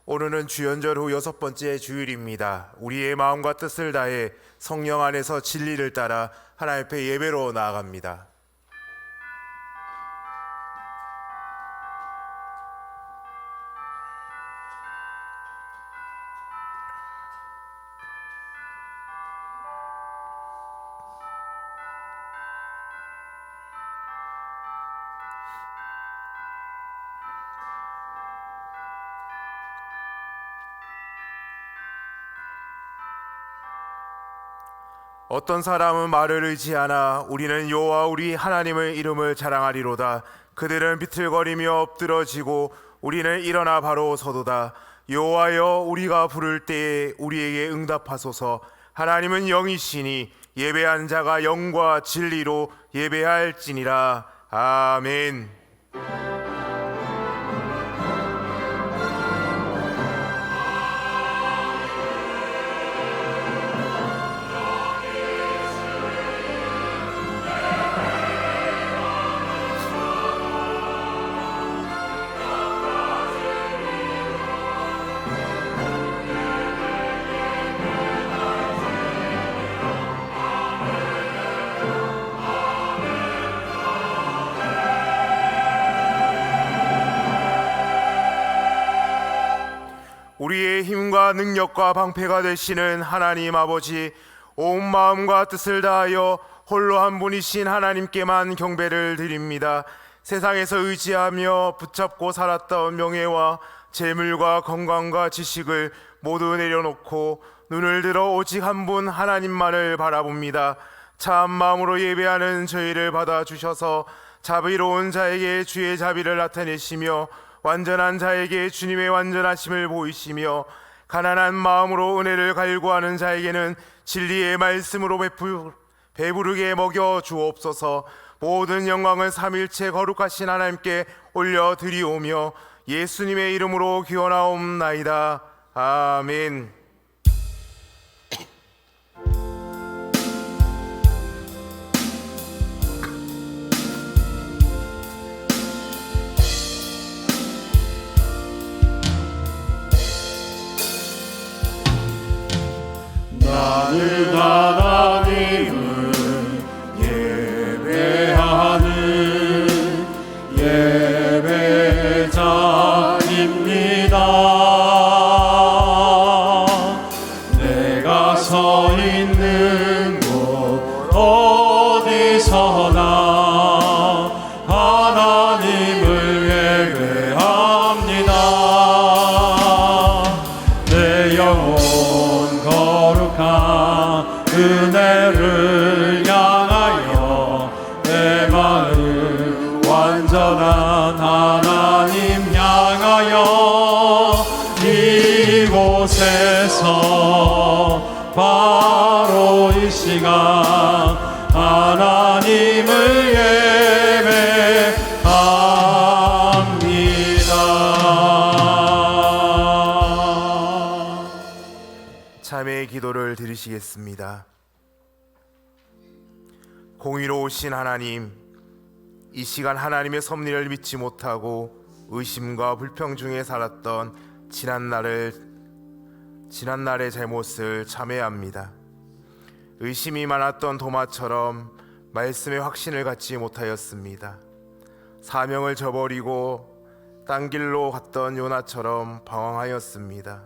오늘은 주연절 후 6번째 주일입니다. 우리의 마음과 뜻을 다해 성령 안에서 진리를 따라 하나님 앞에 예배로 나아갑니다. 어떤 사람은 말을 의지하나 우리는 여호와 우리 하나님의 이름을 자랑하리로다. 그들은 비틀거리며 엎드러지고 우리는 일어나 바로 서도다. 여호와여, 우리가 부를 때에 우리에게 응답하소서. 하나님은 영이시니 예배한 자가 영과 진리로 예배할지니라. 아멘. 우리의 힘과 능력과 방패가 되시는 하나님 아버지, 온 마음과 뜻을 다하여 홀로 한 분이신 하나님께만 경배를 드립니다. 세상에서 의지하며 붙잡고 살았던 명예와 재물과 건강과 지식을 모두 내려놓고 눈을 들어 오직 한 분 하나님만을 바라봅니다. 참 마음으로 예배하는 저희를 받아주셔서 자비로운 자에게 주의 자비를 나타내시며 완전한 자에게 주님의 완전하심을 보이시며 가난한 마음으로 은혜를 갈구하는 자에게는 진리의 말씀으로 배부르게 먹여 주옵소서. 모든 영광을 삼일체 거룩하신 하나님께 올려드리오며 예수님의 이름으로 기원하옵나이다. 아멘. 나는 하나님을 예배하는 예배자입니다. 내가 서 있는 곳 어디서나 하나님을 예배합니다. 내 영혼 거룩한 은혜를 향하여 내 마음 완전한 하나님 향하여 이곳에서 바로 이 시간 하나님을 예배합니다. 참회의 기도를 드리시겠습니다. 공의로우신 하나님, 이 시간 하나님의 섭리를 믿지 못하고 의심과 불평 중에 살았던 지난날의 잘못을 참회합니다. 의심이 많았던 도마처럼 말씀의 확신을 갖지 못하였습니다. 사명을 저버리고 딴 길로 갔던 요나처럼 방황하였습니다.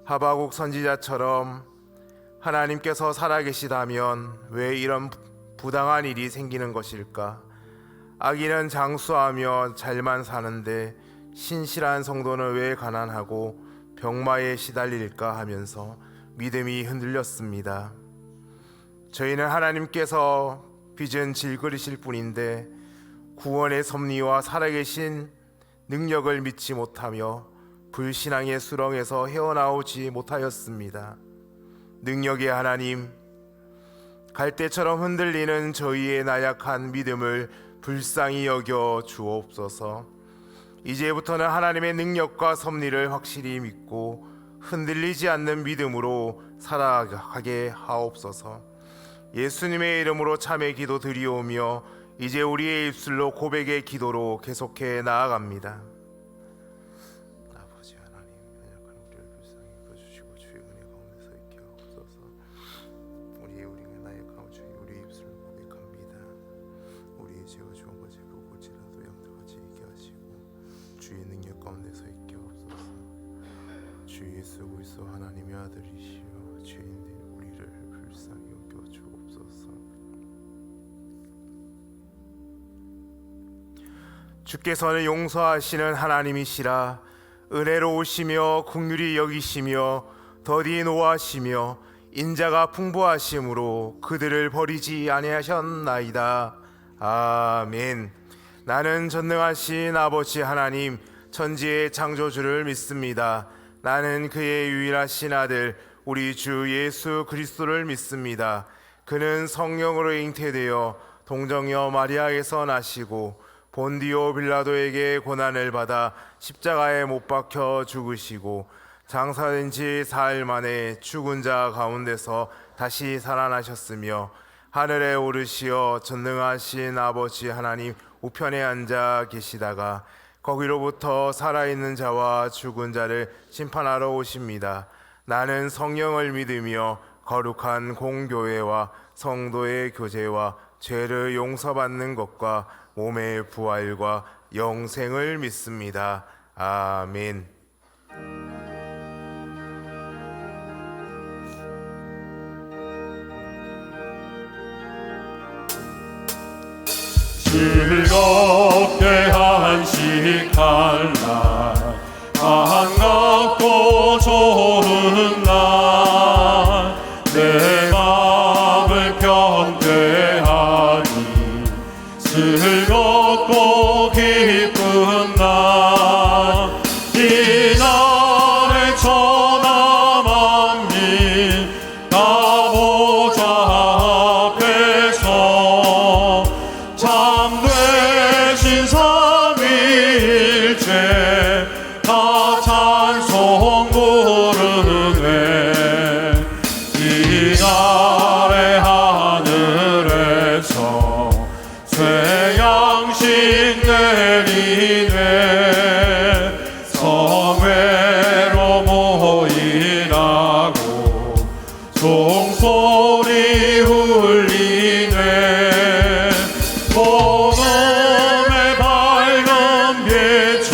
하박국 선지자처럼 하나님께서 살아계시다면 왜 이런 부당한 일이 생기는 것일까? 악인은 장수하며 잘만 사는데 신실한 성도는 왜 가난하고 병마에 시달릴까 하면서 믿음이 흔들렸습니다. 저희는 하나님께서 빚은 질그리실 뿐인데 구원의 섭리와 살아계신 능력을 믿지 못하며 불신앙의 수렁에서 헤어나오지 못하였습니다. 능력의 하나님, 갈대처럼 흔들리는 저희의 나약한 믿음을 불쌍히 여겨 주옵소서. 이제부터는 하나님의 능력과 섭리를 확실히 믿고 흔들리지 않는 믿음으로 살아가게 하옵소서. 예수님의 이름으로 참회 기도 드리오며 이제 우리의 입술로 고백의 기도로 계속해 나아갑니다. 아버지 하나님, 주의 능력 가운데서 있게 없소서. 주 예수 그리스도 하나님의 아들이시여 죄인된 우리를 불쌍히 여겨 주옵소서. 주께서는 용서하시는 하나님이시라. 은혜로우시며 긍휼히 여기시며 더디 노하시며 인자가 풍부하심으로 그들을 버리지 아니하셨나이다. 아멘. 나는 전능하신 아버지 하나님 천지의 창조주를 믿습니다. 나는 그의 유일하신 아들 우리 주 예수 그리스도를 믿습니다. 그는 성령으로 잉태되어 동정녀 마리아에서 나시고 본디오 빌라도에게 고난을 받아 십자가에 못 박혀 죽으시고 장사된 지 사흘 만에 죽은 자 가운데서 다시 살아나셨으며 하늘에 오르시어 전능하신 아버지 하나님 우편에 앉아 계시다가 거기로부터 살아있는 자와 죽은 자를 심판하러 오십니다. 나는 성령을 믿으며 거룩한 공교회와 성도의 교제와 죄를 용서받는 것과 몸의 부활과 영생을 믿습니다. 아멘. 즐겁게 한식할 날 반갑고 좋은 날 내 맘을 편대하니 즐겁고 기쁜 날 이 날에 천하 만민 다 보좌 앞에서 참되신 삼위일체 다 찬송 부르네. 이 날의 하늘에서 새 양식 내리네. 성회로 모이라고 종소리 울리네. 복음의 밝은 빛은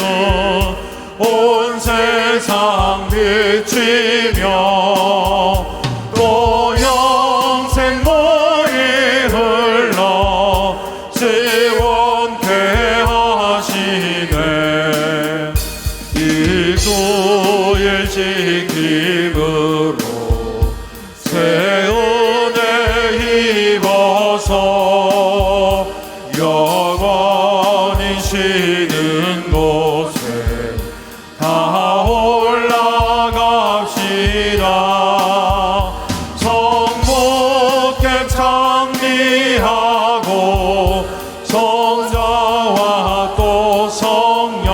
온 세상 비치며 또 영생 물이 흘러 지원케 하시네. 일주일 지킴으로 새 은혜 입어서 영원히 쉬는 곳에 다 올라갑시다. 성부께 찬미하고 성자와 또 성령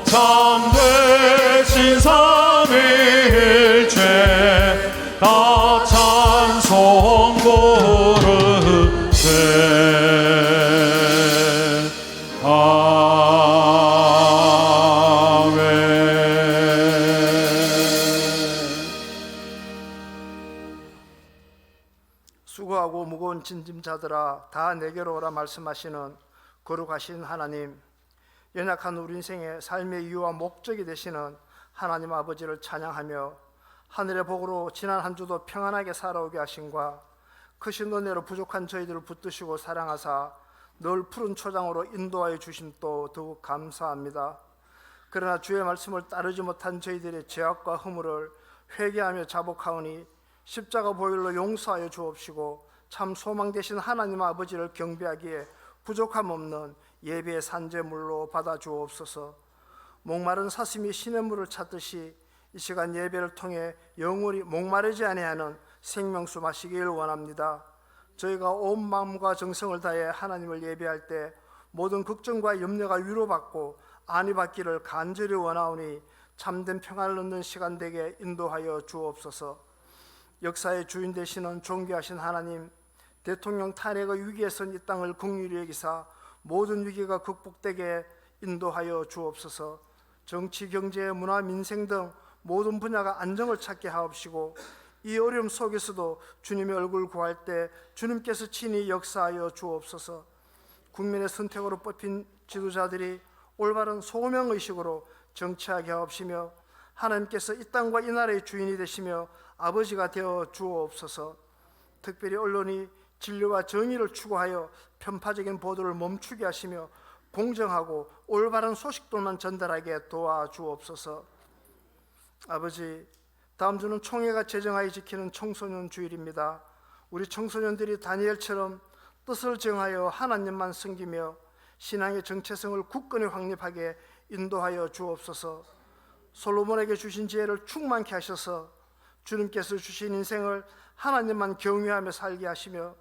참되신 삼위일체 다 찬송 부르네. 수고하고 무거운 짐짐자들아 다 내게로 오라 말씀하시는 거룩하신 하나님, 연약한 우리 인생의 삶의 이유와 목적이 되시는 하나님 아버지를 찬양하며 하늘의 복으로 지난 한 주도 평안하게 살아오게 하심과 크신 은혜로 부족한 저희들을 붙드시고 사랑하사 늘 푸른 초장으로 인도하여 주심 또 더욱 감사합니다. 그러나 주의 말씀을 따르지 못한 저희들의 죄악과 허물을 회개하며 자복하오니 십자가 보혈로 용서하여 주옵시고 참 소망 되신 하나님 아버지를 경배하기에 부족함 없는 예배의 산재물로 받아 주옵소서. 목마른 사슴이 시냇물을 찾듯이 이 시간 예배를 통해 영원히 목마르지 아니하는 생명수 마시길 원합니다. 저희가 온 마음과 정성을 다해 하나님을 예배할 때 모든 걱정과 염려가 위로받고 안위 받기를 간절히 원하오니 참된 평안을 얻는 시간 되게 인도하여 주옵소서. 역사의 주인 되시는 존귀하신 하나님, 대통령 탄핵의 위기에 선 이 땅을 긍휼히 여기사 모든 위기가 극복되게 인도하여 주옵소서. 정치, 경제, 문화, 민생 등 모든 분야가 안정을 찾게 하옵시고 이 어려움 속에서도 주님의 얼굴 구할 때 주님께서 친히 역사하여 주옵소서. 국민의 선택으로 뽑힌 지도자들이 올바른 소명 의식으로 정치하게 하옵시며 하나님께서 이 땅과 이 나라의 주인이 되시며 아버지가 되어 주옵소서. 특별히 언론이 진리와 정의를 추구하여 편파적인 보도를 멈추게 하시며 공정하고 올바른 소식들만 전달하게 도와주옵소서. 아버지, 다음 주는 총회가 제정하여 지키는 청소년 주일입니다. 우리 청소년들이 다니엘처럼 뜻을 정하여 하나님만 섬기며 신앙의 정체성을 굳건히 확립하게 인도하여 주옵소서. 솔로몬에게 주신 지혜를 충만케 하셔서 주님께서 주신 인생을 하나님만 경외하며 살게 하시며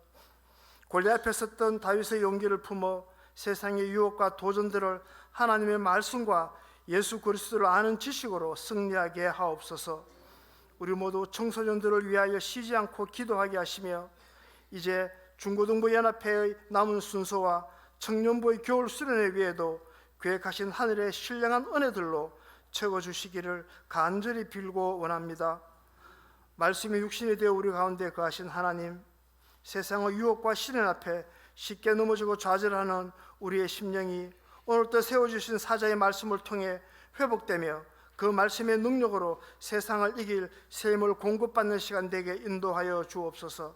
골리앗 앞에 섰던 다윗의 용기를 품어 세상의 유혹과 도전들을 하나님의 말씀과 예수 그리스도를 아는 지식으로 승리하게 하옵소서. 우리 모두 청소년들을 위하여 쉬지 않고 기도하게 하시며 이제 중고등부 연합회의 남은 순서와 청년부의 겨울 수련회 위에도 계획하신 하늘의 신령한 은혜들로 채워주시기를 간절히 빌고 원합니다. 말씀이 육신이 되어 우리 가운데 거하신 하나님, 세상의 유혹과 시련 앞에 쉽게 넘어지고 좌절하는 우리의 심령이 오늘도 세워주신 사자의 말씀을 통해 회복되며 그 말씀의 능력으로 세상을 이길 셈을 공급받는 시간 되게 인도하여 주옵소서.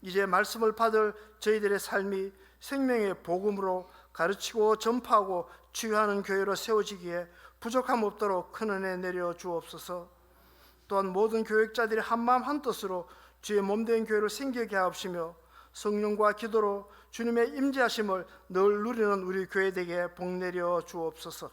이제 말씀을 받을 저희들의 삶이 생명의 복음으로 가르치고 전파하고 치유하는 교회로 세워지기에 부족함 없도록 큰 은혜 내려 주옵소서. 또한 모든 교역자들이 한마음 한뜻으로 주의 몸된 교회를 생기게 하옵시며 성령과 기도로 주님의 임재하심을 늘 누리는 우리 교회되게 복 내려 주옵소서.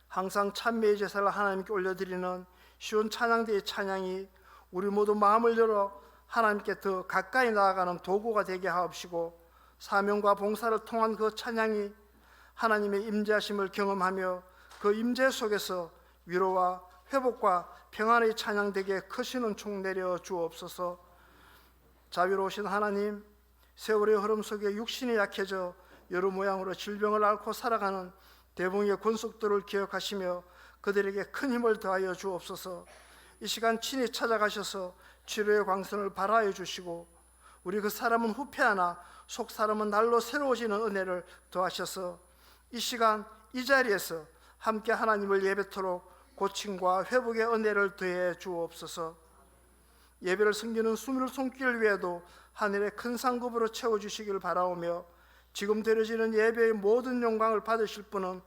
항상 찬미의 제사를 하나님께 올려드리는 쉬운 찬양대의 찬양이 우리 모두 마음을 열어 하나님께 더 가까이 나아가는 도구가 되게 하옵시고 사명과 봉사를 통한 그 찬양이 하나님의 임재하심을 경험하며 그 임재 속에서 위로와 회복과 평안의 찬양되게 크시는 총 내려 주옵소서. 자비로우신 하나님, 세월의 흐름 속에 육신이 약해져 여러 모양으로 질병을 앓고 살아가는 대붕의 권속들을 기억하시며 그들에게 큰 힘을 더하여 주옵소서. 이 시간 친히 찾아가셔서 치료의 광선을 발하여 주시고 우리 그 사람은 후패하나 속 사람은 날로 새로워지는 은혜를 더하셔서 이 시간 이 자리에서 함께 하나님을 예배토록 고침과 회복의 은혜를 더해 주옵소서. 예배를 섬기는 수밀 손길 위에도 하늘의 큰 상급으로 채워주시기를 바라오며 지금 드려지는 예배의 모든 영광을 받으실 분은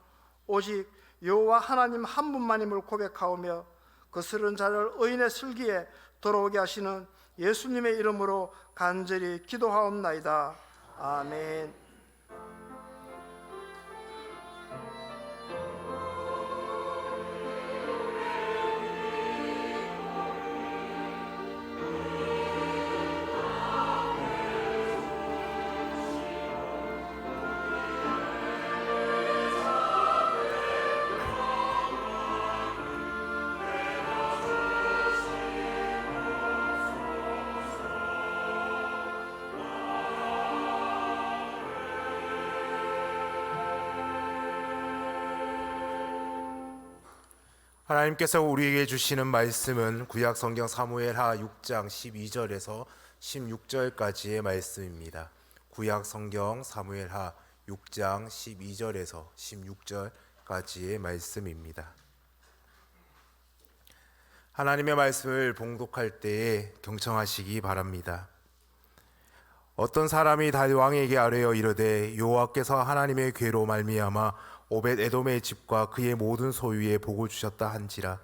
오직 여호와 하나님 한 분만임을 고백하오며 거스른 자를 의인의 슬기에 돌아오게 하시는 예수님의 이름으로 간절히 기도하옵나이다. 아멘. 하나님께서 우리에게 주시는 말씀은 구약 성경 사무엘하 6장 12절에서 16절까지의 말씀입니다. 구약 성경 사무엘하 6장 12절에서 16절까지의 말씀입니다. 하나님의 말씀을 봉독할 때에 경청하시기 바랍니다. 어떤 사람이 다윗 왕에게 아뢰어 이르되 여호와께서 하나님의 괴로 말미암아 오벳 에돔의 집과 그의 모든 소유에 복을 주셨다 한지라.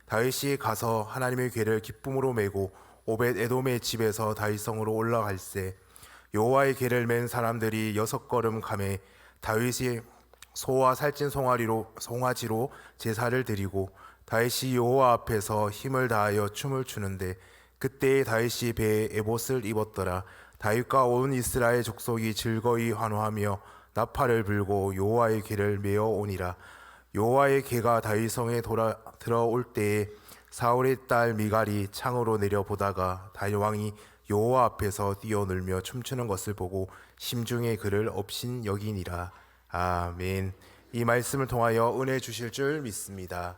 다윗이 가서 하나님의 괴를 기쁨으로 메고 오벳 에돔의 집에서 다윗성으로 올라갈새 여호와의 괴를 맨 사람들이 6걸음 가매 다윗이 소와 살찐 송아지로 제사를 드리고 다윗이 여호와 앞에서 힘을 다하여 춤을 추는데 그때에 다윗이 배에 에봇을 입었더라. 다윗과 온 이스라엘 족속이 즐거이 환호하며 나팔을 불고 여호와의 궤를 메어 오니라. 여호와의 궤가 다윗성에 들어올 때에 사울의 딸 미갈이 창으로 내려 보다가 다윗 왕이 여호와 앞에서 뛰어놀며 춤추는 것을 보고 심중에 그를 업신 여기니라. 아멘. 이 말씀을 통하여 은혜 주실 줄 믿습니다.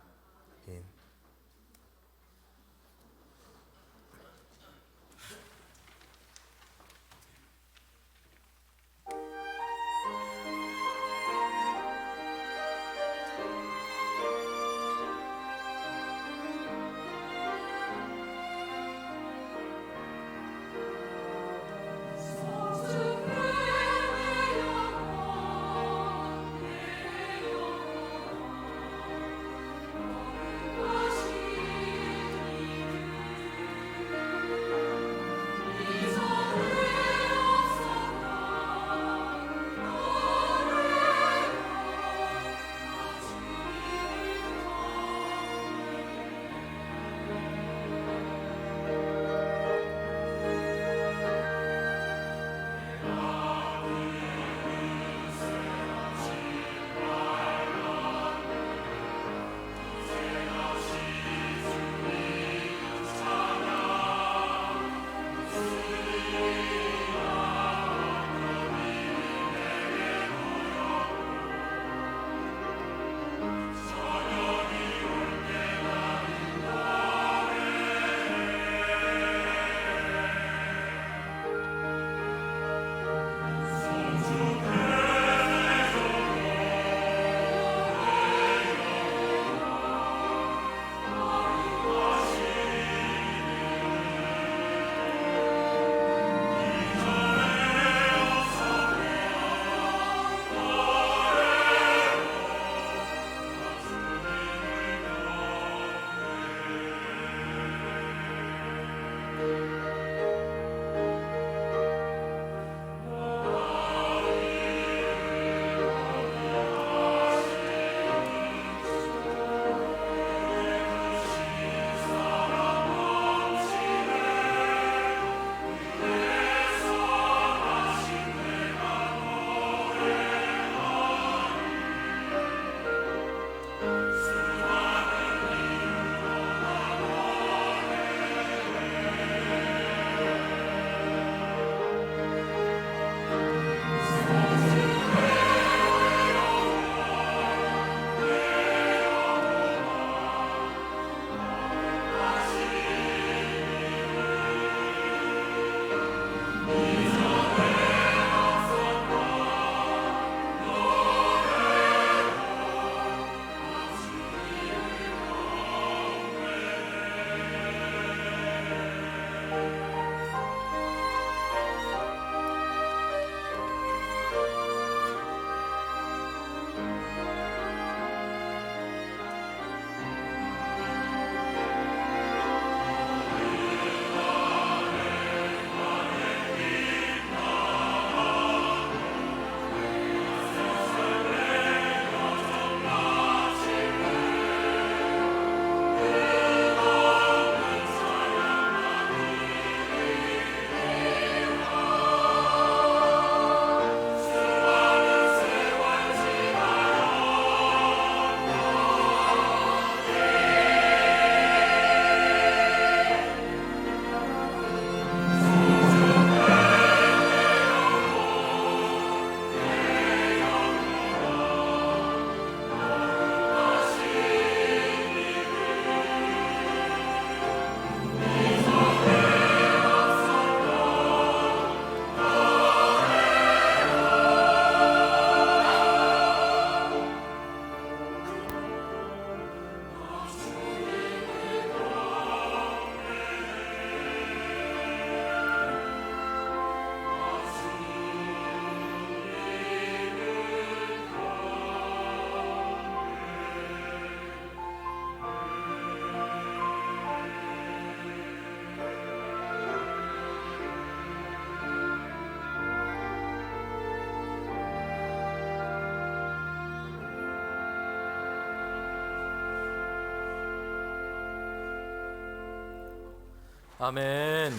아멘.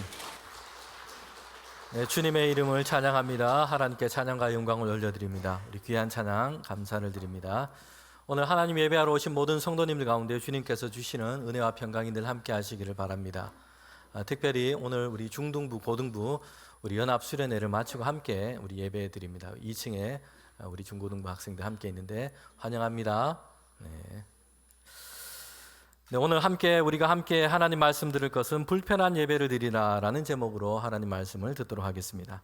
네, 주님의 이름을 찬양합니다. 하나님께 찬양과 영광을 올려드립니다. 우리 귀한 찬양 감사를 드립니다. 오늘 하나님 예배하러 오신 모든 성도님들 가운데 주님께서 주시는 은혜와 평강이 늘 함께 하시기를 바랍니다. 특별히 오늘 우리 중등부, 고등부 우리 연합 수련회를 마치고 함께 우리 예배 드립니다. 2층에 우리 중고등부 학생들 함께 있는데 환영합니다. 네, 오늘 우리가 함께 하나님 말씀 들을 것은 불편한 예배를 드리라라는 제목으로 하나님 말씀을 듣도록 하겠습니다.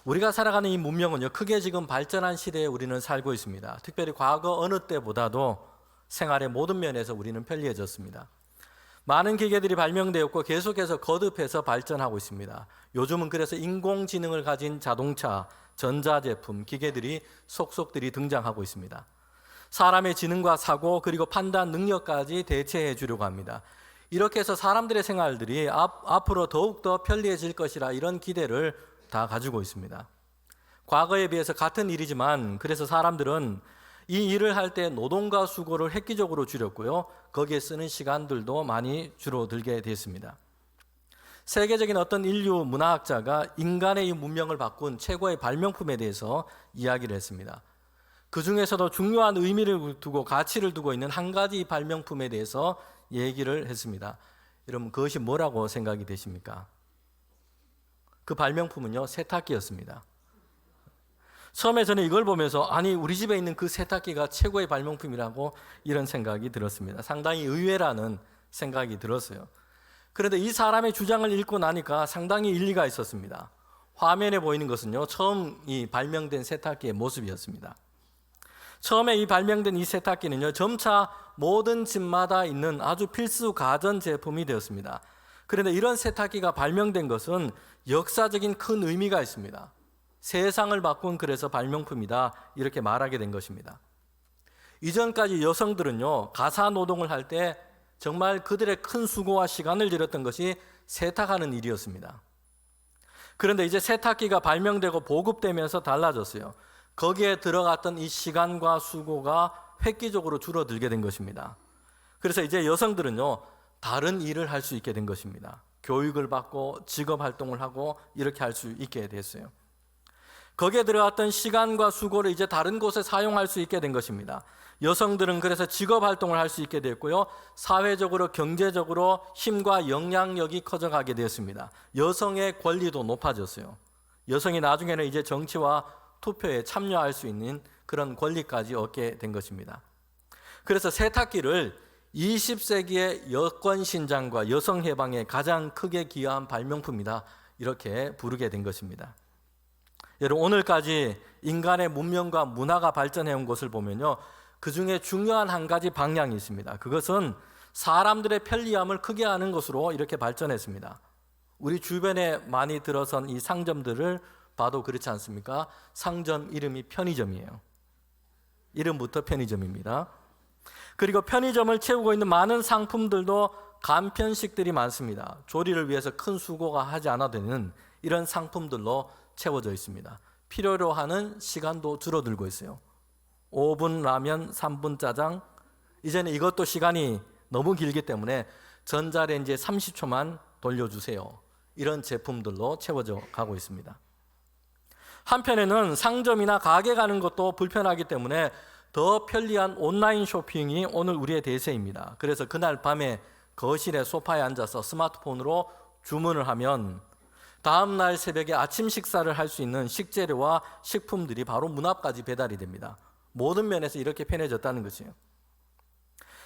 우리가 살아가는 이 문명은요, 크게 지금 발전한 시대에 우리는 살고 있습니다. 특별히 과거 어느 때보다도 생활의 모든 면에서 우리는 편리해졌습니다. 많은 기계들이 발명되었고 계속해서 거듭해서 발전하고 있습니다. 요즘은 그래서 인공지능을 가진 자동차, 전자제품, 기계들이 속속들이 등장하고 있습니다. 사람의 지능과 사고 그리고 판단 능력까지 대체해 주려고 합니다. 이렇게 해서 사람들의 생활들이 앞으로 더욱더 편리해질 것이라 이런 기대를 다 가지고 있습니다. 과거에 비해서 같은 일이지만 그래서 사람들은 이 일을 할 때 노동과 수고를 획기적으로 줄였고요. 거기에 쓰는 시간들도 많이 줄어들게 됐습니다. 세계적인 어떤 인류 문화학자가 인간의 이 문명을 바꾼 최고의 발명품에 대해서 이야기를 했습니다. 그 중에서도 중요한 의미를 두고 가치를 두고 있는 한 가지 발명품에 대해서 얘기를 했습니다. 여러분 그것이 뭐라고 생각이 되십니까? 그 발명품은요, 세탁기였습니다. 처음에 저는 이걸 보면서 아니 우리 집에 있는 그 세탁기가 최고의 발명품이라고 이런 생각이 들었습니다. 상당히 의외라는 생각이 들었어요. 그런데 이 사람의 주장을 읽고 나니까 상당히 일리가 있었습니다. 화면에 보이는 것은요, 처음 이 발명된 세탁기의 모습이었습니다. 처음에 이 발명된 이 세탁기는요, 점차 모든 집마다 있는 아주 필수 가전 제품이 되었습니다. 그런데 이런 세탁기가 발명된 것은 역사적인 큰 의미가 있습니다. 세상을 바꾼 그래서 발명품이다 이렇게 말하게 된 것입니다. 이전까지 여성들은요, 가사 노동을 할 때 정말 그들의 큰 수고와 시간을 들였던 것이 세탁하는 일이었습니다. 그런데 이제 세탁기가 발명되고 보급되면서 달라졌어요. 거기에 들어갔던 이 시간과 수고가 획기적으로 줄어들게 된 것입니다. 그래서 이제 여성들은요, 다른 일을 할 수 있게 된 것입니다. 교육을 받고 직업 활동을 하고 이렇게 할 수 있게 됐어요. 거기에 들어갔던 시간과 수고를 이제 다른 곳에 사용할 수 있게 된 것입니다. 여성들은 그래서 직업 활동을 할 수 있게 됐고요, 사회적으로 경제적으로 힘과 영향력이 커져가게 되었습니다. 여성의 권리도 높아졌어요. 여성이 나중에는 이제 정치와 투표에 참여할 수 있는 그런 권리까지 얻게 된 것입니다. 그래서 세탁기를 20세기의 여권 신장과 여성 해방에 가장 크게 기여한 발명품이다 이렇게 부르게 된 것입니다. 여러분 오늘까지 인간의 문명과 문화가 발전해온 것을 보면요, 그 중에 중요한 한 가지 방향이 있습니다. 그것은 사람들의 편리함을 크게 하는 것으로 이렇게 발전했습니다. 우리 주변에 많이 들어선 이 상점들을 봐도 그렇지 않습니까? 상점 이름이 편의점이에요. 이름부터 편의점입니다. 그리고 편의점을 채우고 있는 많은 상품들도 간편식들이 많습니다. 조리를 위해서 큰 수고가 하지 않아도 되는 이런 상품들로 채워져 있습니다. 필요로 하는 시간도 줄어들고 있어요. 5분 라면, 3분 짜장. 이제는 이것도 시간이 너무 길기 때문에 전자레인지에 30초만 돌려주세요. 이런 제품들로 채워져 가고 있습니다. 한편에는 상점이나 가게 가는 것도 불편하기 때문에 더 편리한 온라인 쇼핑이 오늘 우리의 대세입니다. 그래서 그날 밤에 거실에 소파에 앉아서 스마트폰으로 주문을 하면 다음 날 새벽에 아침 식사를 할 수 있는 식재료와 식품들이 바로 문 앞까지 배달이 됩니다. 모든 면에서 이렇게 편해졌다는 것이에요.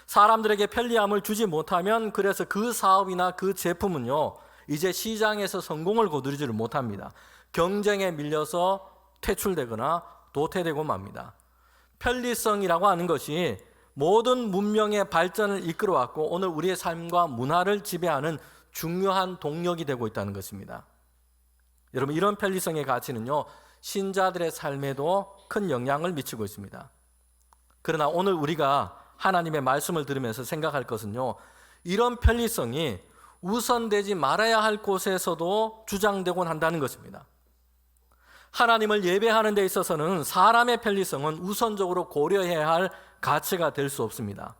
사람들에게 편리함을 주지 못하면 그래서 그 사업이나 그 제품은요, 이제 시장에서 성공을 거두지를 못합니다. 경쟁에 밀려서 퇴출되거나 도태되고 맙니다. 편리성이라고 하는 것이 모든 문명의 발전을 이끌어왔고 오늘 우리의 삶과 문화를 지배하는 중요한 동력이 되고 있다는 것입니다. 여러분 이런 편리성의 가치는요, 신자들의 삶에도 큰 영향을 미치고 있습니다. 그러나 오늘 우리가 하나님의 말씀을 들으면서 생각할 것은요, 이런 편리성이 우선되지 말아야 할 곳에서도 주장되곤 한다는 것입니다. 하나님을 예배하는 데 있어서는 사람의 편리성은 우선적으로 고려해야 할 가치가 될 수 없습니다.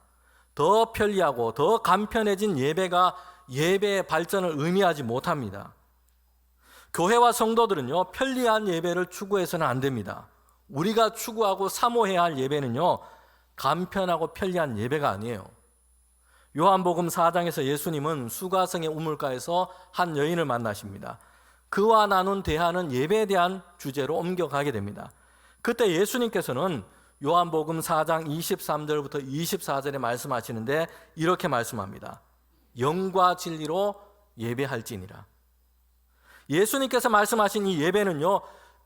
더 편리하고 더 간편해진 예배가 예배의 발전을 의미하지 못합니다. 교회와 성도들은요, 편리한 예배를 추구해서는 안 됩니다. 우리가 추구하고 사모해야 할 예배는요, 간편하고 편리한 예배가 아니에요. 요한복음 4장에서 예수님은 수가성의 우물가에서 한 여인을 만나십니다. 그와 나눈 대화는 예배에 대한 주제로 옮겨가게 됩니다. 그때 예수님께서는 요한복음 4장 23절부터 24절에 말씀하시는데 이렇게 말씀합니다. 영과 진리로 예배할지니라. 예수님께서 말씀하신 이 예배는요,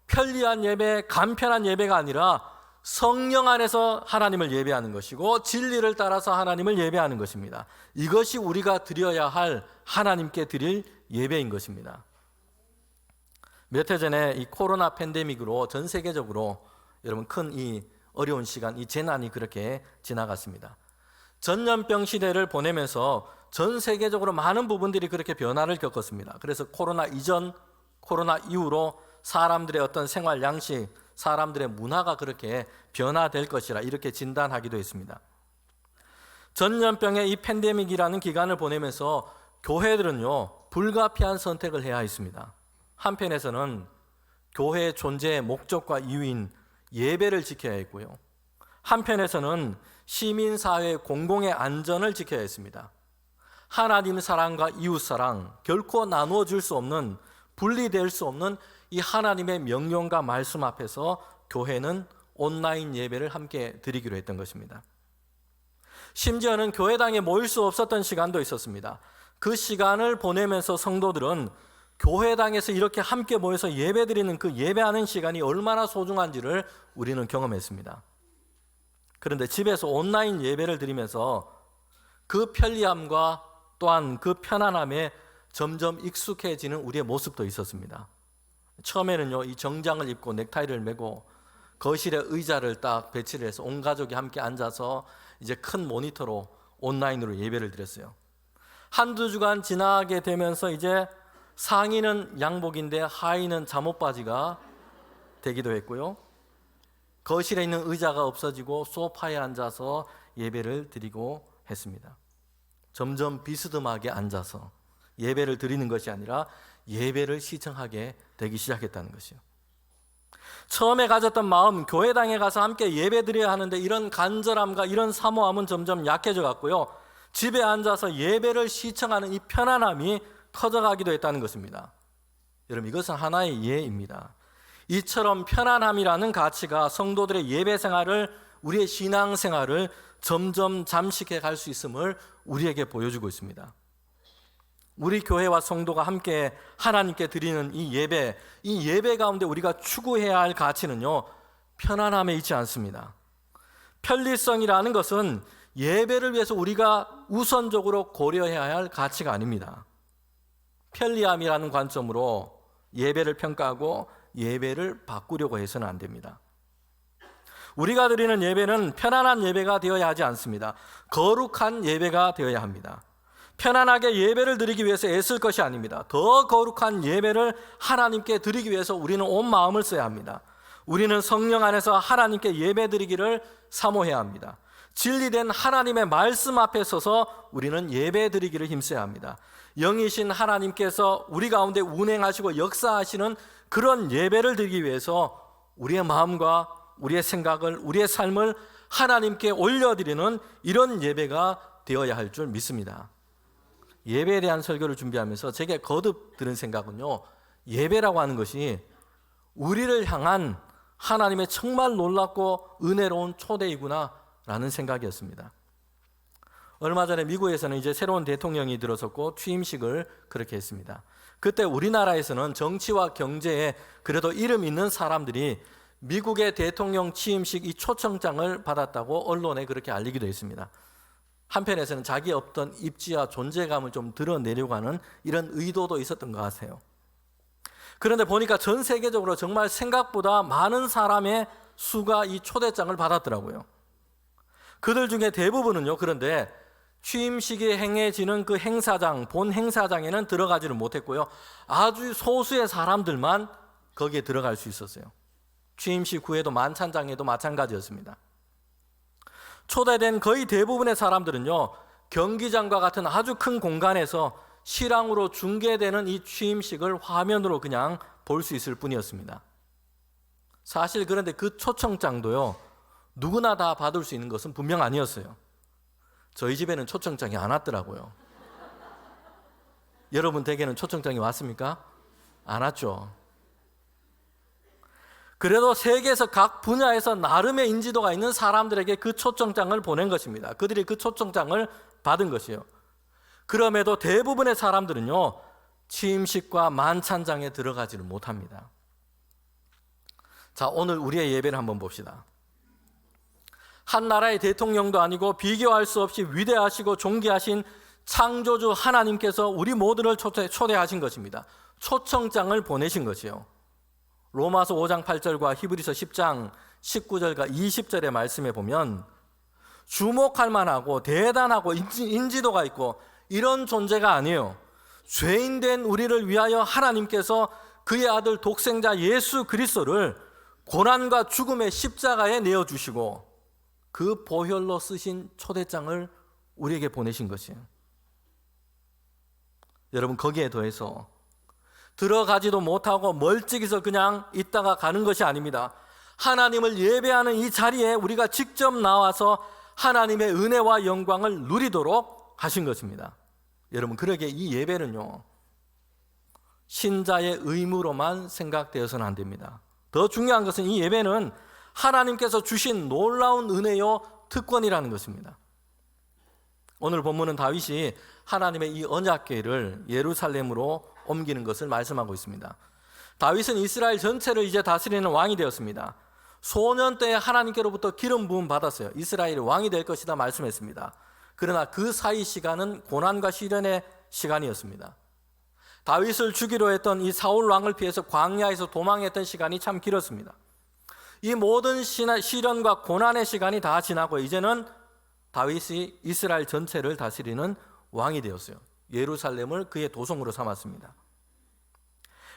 편리한 예배, 간편한 예배가 아니라 성령 안에서 하나님을 예배하는 것이고 진리를 따라서 하나님을 예배하는 것입니다. 이것이 우리가 드려야 할 하나님께 드릴 예배인 것입니다. 몇 해 전에 이 코로나 팬데믹으로 전 세계적으로 여러분 큰 이 어려운 시간, 이 재난이 그렇게 지나갔습니다. 전염병 시대를 보내면서 전 세계적으로 많은 부분들이 그렇게 변화를 겪었습니다. 그래서 코로나 이전, 코로나 이후로 사람들의 어떤 생활 양식, 사람들의 문화가 그렇게 변화될 것이라 이렇게 진단하기도 했습니다. 전염병의 이 팬데믹이라는 기간을 보내면서 교회들은요, 불가피한 선택을 해야 했습니다. 한편에서는 교회의 존재의 목적과 이유인 예배를 지켜야 했고요. 한편에서는 시민사회의 공공의 안전을 지켜야 했습니다. 하나님 사랑과 이웃 사랑, 결코 나누어 줄 수 없는, 분리될 수 없는 이 하나님의 명령과 말씀 앞에서 교회는 온라인 예배를 함께 드리기로 했던 것입니다. 심지어는 교회당에 모일 수 없었던 시간도 있었습니다. 그 시간을 보내면서 성도들은 교회당에서 이렇게 함께 모여서 예배드리는 그 예배하는 시간이 얼마나 소중한지를 우리는 경험했습니다. 그런데 집에서 온라인 예배를 드리면서 그 편리함과 또한 그 편안함에 점점 익숙해지는 우리의 모습도 있었습니다. 처음에는요, 이 정장을 입고 넥타이를 메고 거실에 의자를 딱 배치를 해서 온 가족이 함께 앉아서 이제 큰 모니터로 온라인으로 예배를 드렸어요. 한두 주간 지나게 되면서 이제 상의는 양복인데 하의는 잠옷바지가 되기도 했고요. 거실에 있는 의자가 없어지고 소파에 앉아서 예배를 드리고 했습니다. 점점 비스듬하게 앉아서 예배를 드리는 것이 아니라 예배를 시청하게 되기 시작했다는 것이요. 처음에 가졌던 마음, 교회당에 가서 함께 예배 드려야 하는데 이런 간절함과 이런 사모함은 점점 약해져 갔고요. 집에 앉아서 예배를 시청하는 이 편안함이 커져가기도 했다는 것입니다. 여러분, 이것은 하나의 이해입니다. 이처럼 편안함이라는 가치가 성도들의 예배 생활을, 우리의 신앙 생활을 점점 잠식해 갈 수 있음을 우리에게 보여주고 있습니다. 우리 교회와 성도가 함께 하나님께 드리는 이 예배 가운데 우리가 추구해야 할 가치는요, 편안함에 있지 않습니다. 편리성이라는 것은 예배를 위해서 우리가 우선적으로 고려해야 할 가치가 아닙니다. 편리함이라는 관점으로 예배를 평가하고 예배를 바꾸려고 해서는 안 됩니다. 우리가 드리는 예배는 편안한 예배가 되어야 하지 않습니다. 거룩한 예배가 되어야 합니다. 편안하게 예배를 드리기 위해서 애쓸 것이 아닙니다. 더 거룩한 예배를 하나님께 드리기 위해서 우리는 온 마음을 써야 합니다. 우리는 성령 안에서 하나님께 예배 드리기를 사모해야 합니다. 진리된 하나님의 말씀 앞에 서서 우리는 예배 드리기를 힘써야 합니다. 영이신 하나님께서 우리 가운데 운행하시고 역사하시는 그런 예배를 드리기 위해서 우리의 마음과 우리의 생각을, 우리의 삶을 하나님께 올려드리는 이런 예배가 되어야 할 줄 믿습니다. 예배에 대한 설교를 준비하면서 제게 거듭 드는 생각은요, 예배라고 하는 것이 우리를 향한 하나님의 정말 놀랍고 은혜로운 초대이구나 라는 생각이었습니다. 얼마 전에 미국에서는 이제 새로운 대통령이 들어섰고 취임식을 그렇게 했습니다. 그때 우리나라에서는 정치와 경제에 그래도 이름 있는 사람들이 미국의 대통령 취임식 이 초청장을 받았다고 언론에 그렇게 알리기도 했습니다. 한편에서는 자기 없던 입지와 존재감을 좀 드러내려고 하는 이런 의도도 있었던 것 같아요. 그런데 보니까 전 세계적으로 정말 생각보다 많은 사람의 수가 이 초대장을 받았더라고요. 그들 중에 대부분은요, 그런데 취임식이 행해지는 그 행사장, 본 행사장에는 들어가지를 못했고요. 아주 소수의 사람들만 거기에 들어갈 수 있었어요. 취임식 후에도 만찬장에도 마찬가지였습니다. 초대된 거의 대부분의 사람들은요, 경기장과 같은 아주 큰 공간에서 실황으로 중계되는 이 취임식을 화면으로 그냥 볼 수 있을 뿐이었습니다. 사실 그런데 그 초청장도요, 누구나 다 받을 수 있는 것은 분명 아니었어요. 저희 집에는 초청장이 안 왔더라고요. 여러분 댁에는 초청장이 왔습니까? 안 왔죠. 그래도 세계에서 각 분야에서 나름의 인지도가 있는 사람들에게 그 초청장을 보낸 것입니다. 그들이 그 초청장을 받은 것이요. 그럼에도 대부분의 사람들은요, 취임식과 만찬장에 들어가지를 못합니다. 자, 오늘 우리의 예배를 한번 봅시다. 한 나라의 대통령도 아니고 비교할 수 없이 위대하시고 존귀하신 창조주 하나님께서 우리 모두를 초대하신 것입니다. 초청장을 보내신 것이요. 로마서 5장 8절과 히브리서 10장 19절과 20절의 말씀에 보면 주목할 만하고 대단하고 인지도가 있고 이런 존재가 아니에요. 죄인된 우리를 위하여 하나님께서 그의 아들 독생자 예수 그리스도를 고난과 죽음의 십자가에 내어주시고 그 보혈로 쓰신 초대장을 우리에게 보내신 것이에요. 여러분, 거기에 더해서 들어가지도 못하고 멀찍이서 그냥 있다가 가는 것이 아닙니다. 하나님을 예배하는 이 자리에 우리가 직접 나와서 하나님의 은혜와 영광을 누리도록 하신 것입니다. 여러분, 그러기에 이 예배는요, 신자의 의무로만 생각되어서는 안 됩니다. 더 중요한 것은 이 예배는 하나님께서 주신 놀라운 은혜요 특권이라는 것입니다. 오늘 본문은 다윗이 하나님의 이 언약궤를 예루살렘으로 옮기는 것을 말씀하고 있습니다. 다윗은 이스라엘 전체를 이제 다스리는 왕이 되었습니다. 소년 때에 하나님께로부터 기름 부음 받았어요. 이스라엘이 왕이 될 것이다 말씀했습니다. 그러나 그 사이 시간은 고난과 시련의 시간이었습니다. 다윗을 죽이려 했던 이 사울 왕을 피해서 광야에서 도망했던 시간이 참 길었습니다. 이 모든 시련과 고난의 시간이 다 지나고 이제는 다윗이 이스라엘 전체를 다스리는 왕이 되었어요. 예루살렘을 그의 도성으로 삼았습니다.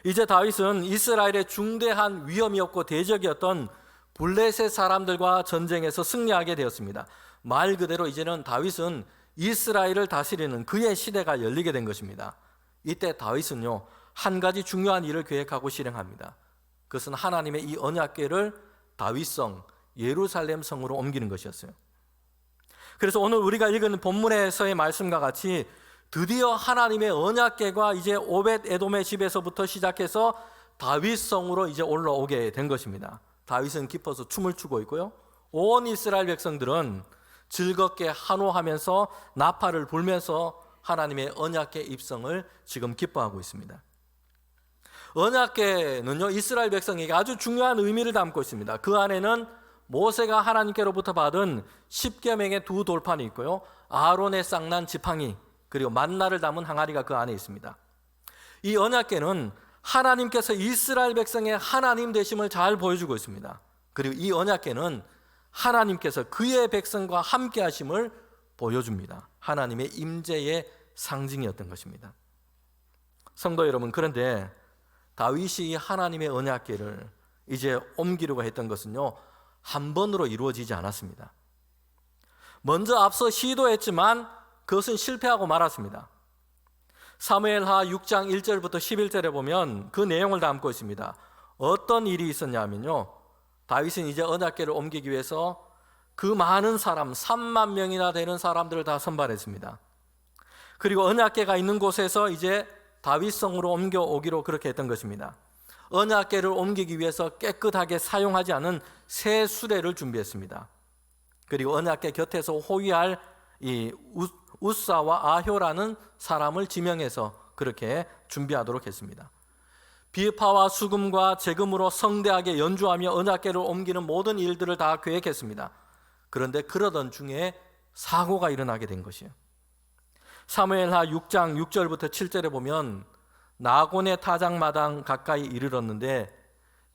이제 다윗은 이스라엘의 중대한 위험이었고 대적이었던 블레셋 사람들과 전쟁에서 승리하게 되었습니다. 말 그대로 이제는 다윗은 이스라엘을 다스리는 그의 시대가 열리게 된 것입니다. 이때 다윗은요, 한 가지 중요한 일을 계획하고 실행합니다. 그것은 하나님의 이 언약궤를 다윗성 예루살렘 성으로 옮기는 것이었어요. 그래서 오늘 우리가 읽은 본문에서의 말씀과 같이 드디어 하나님의 언약궤가 이제 오벳 에돔의 집에서부터 시작해서 다윗성으로 이제 올라오게 된 것입니다. 다윗은 기뻐서 춤을 추고 있고요, 온 이스라엘 백성들은 즐겁게 환호하면서 나팔을 불면서 하나님의 언약궤 입성을 지금 기뻐하고 있습니다. 언약궤는요, 이스라엘 백성에게 아주 중요한 의미를 담고 있습니다. 그 안에는 모세가 하나님께로부터 받은 10계명의 두 돌판이 있고요, 아론의 쌍난 지팡이, 그리고 만나를 담은 항아리가 그 안에 있습니다. 이 언약궤는 하나님께서 이스라엘 백성의 하나님 되심을 잘 보여주고 있습니다. 그리고 이 언약궤는 하나님께서 그의 백성과 함께 하심을 보여줍니다. 하나님의 임재의 상징이었던 것입니다. 성도 여러분, 그런데 다윗이 하나님의 언약궤를 이제 옮기려고 했던 것은요, 한 번으로 이루어지지 않았습니다. 먼저 앞서 시도했지만 그것은 실패하고 말았습니다. 사무엘하 6장 1절부터 11절에 보면 그 내용을 담고 있습니다. 어떤 일이 있었냐면요, 다윗은 이제 언약궤를 옮기기 위해서 그 많은 사람, 3만 명이나 되는 사람들을 다 선발했습니다. 그리고 언약궤가 있는 곳에서 이제 다윗성으로 옮겨오기로 그렇게 했던 것입니다. 언약궤를 옮기기 위해서 깨끗하게 사용하지 않은 새 수레를 준비했습니다. 그리고 언약궤 곁에서 호위할 이 우사와 아효라는 사람을 지명해서 그렇게 준비하도록 했습니다. 비파와 수금과 제금으로 성대하게 연주하며 언약궤를 옮기는 모든 일들을 다 계획했습니다. 그런데 그러던 중에 사고가 일어나게 된 것이에요. 사무엘하 6장 6절부터 7절에 보면 나곤의 타작마당 가까이 이르렀는데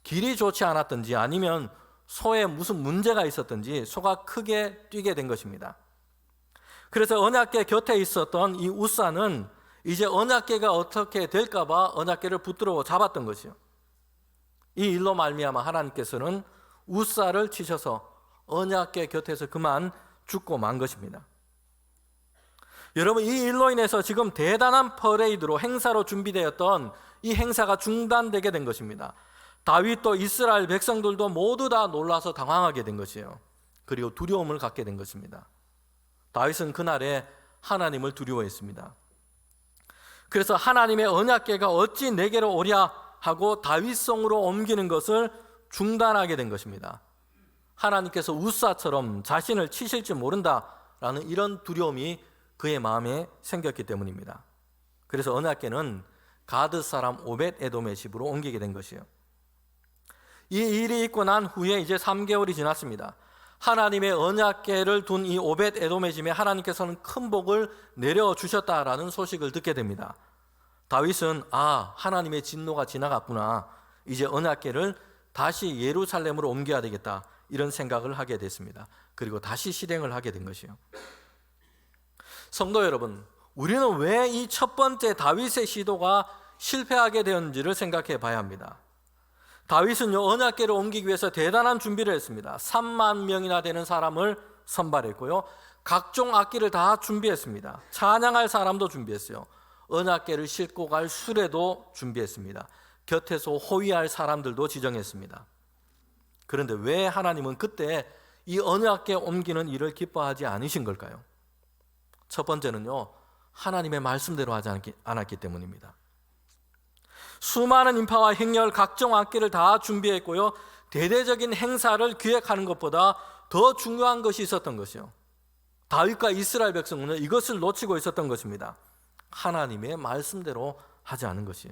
길이 좋지 않았던지 아니면 소에 무슨 문제가 있었던지 소가 크게 뛰게 된 것입니다. 그래서 언약궤 곁에 있었던 이 우사는 이제 언약궤가 어떻게 될까 봐 언약궤를 붙들어 잡았던 것이요. 이 일로 말미암아 하나님께서는 우사를 치셔서 언약궤 곁에서 그만 죽고 만 것입니다. 여러분, 이 일로 인해서 지금 대단한 퍼레이드로 행사로 준비되었던 이 행사가 중단되게 된 것입니다. 다윗도 이스라엘 백성들도 모두 다 놀라서 당황하게 된 것이에요. 그리고 두려움을 갖게 된 것입니다. 다윗은 그날에 하나님을 두려워했습니다. 그래서 하나님의 언약궤가 어찌 내게로 오랴 하고 다윗성으로 옮기는 것을 중단하게 된 것입니다. 하나님께서 우사처럼 자신을 치실지 모른다라는 이런 두려움이 그의 마음에 생겼기 때문입니다. 그래서 언약궤는 가드 사람 오벳 에돔의 집으로 옮기게 된 것이에요. 이 일이 있고 난 후에 이제 3개월이 지났습니다. 하나님의 언약궤를 둔 이 오벳 에돔의 집에 하나님께서는 큰 복을 내려주셨다라는 소식을 듣게 됩니다. 다윗은 하나님의 진노가 지나갔구나, 이제 언약궤를 다시 예루살렘으로 옮겨야 되겠다, 이런 생각을 하게 됐습니다. 그리고 다시 실행을 하게 된 것이요. 성도 여러분, 우리는 왜 이 첫 번째 다윗의 시도가 실패하게 되었는지를 생각해 봐야 합니다. 다윗은요, 언약궤를 옮기기 위해서 대단한 준비를 했습니다. 3만 명이나 되는 사람을 선발했고요, 각종 악기를 다 준비했습니다. 찬양할 사람도 준비했어요. 언약궤를 싣고 갈 수레도 준비했습니다. 곁에서 호위할 사람들도 지정했습니다. 그런데 왜 하나님은 그때 이 언약궤 옮기는 일을 기뻐하지 않으신 걸까요? 첫 번째는요, 하나님의 말씀대로 하지 않았기 때문입니다. 수많은 인파와 행렬, 각종 악기를 다 준비했고요, 대대적인 행사를 기획하는 것보다 더 중요한 것이 있었던 것이요, 다윗과 이스라엘 백성은 이것을 놓치고 있었던 것입니다. 하나님의 말씀대로 하지 않은 것이요.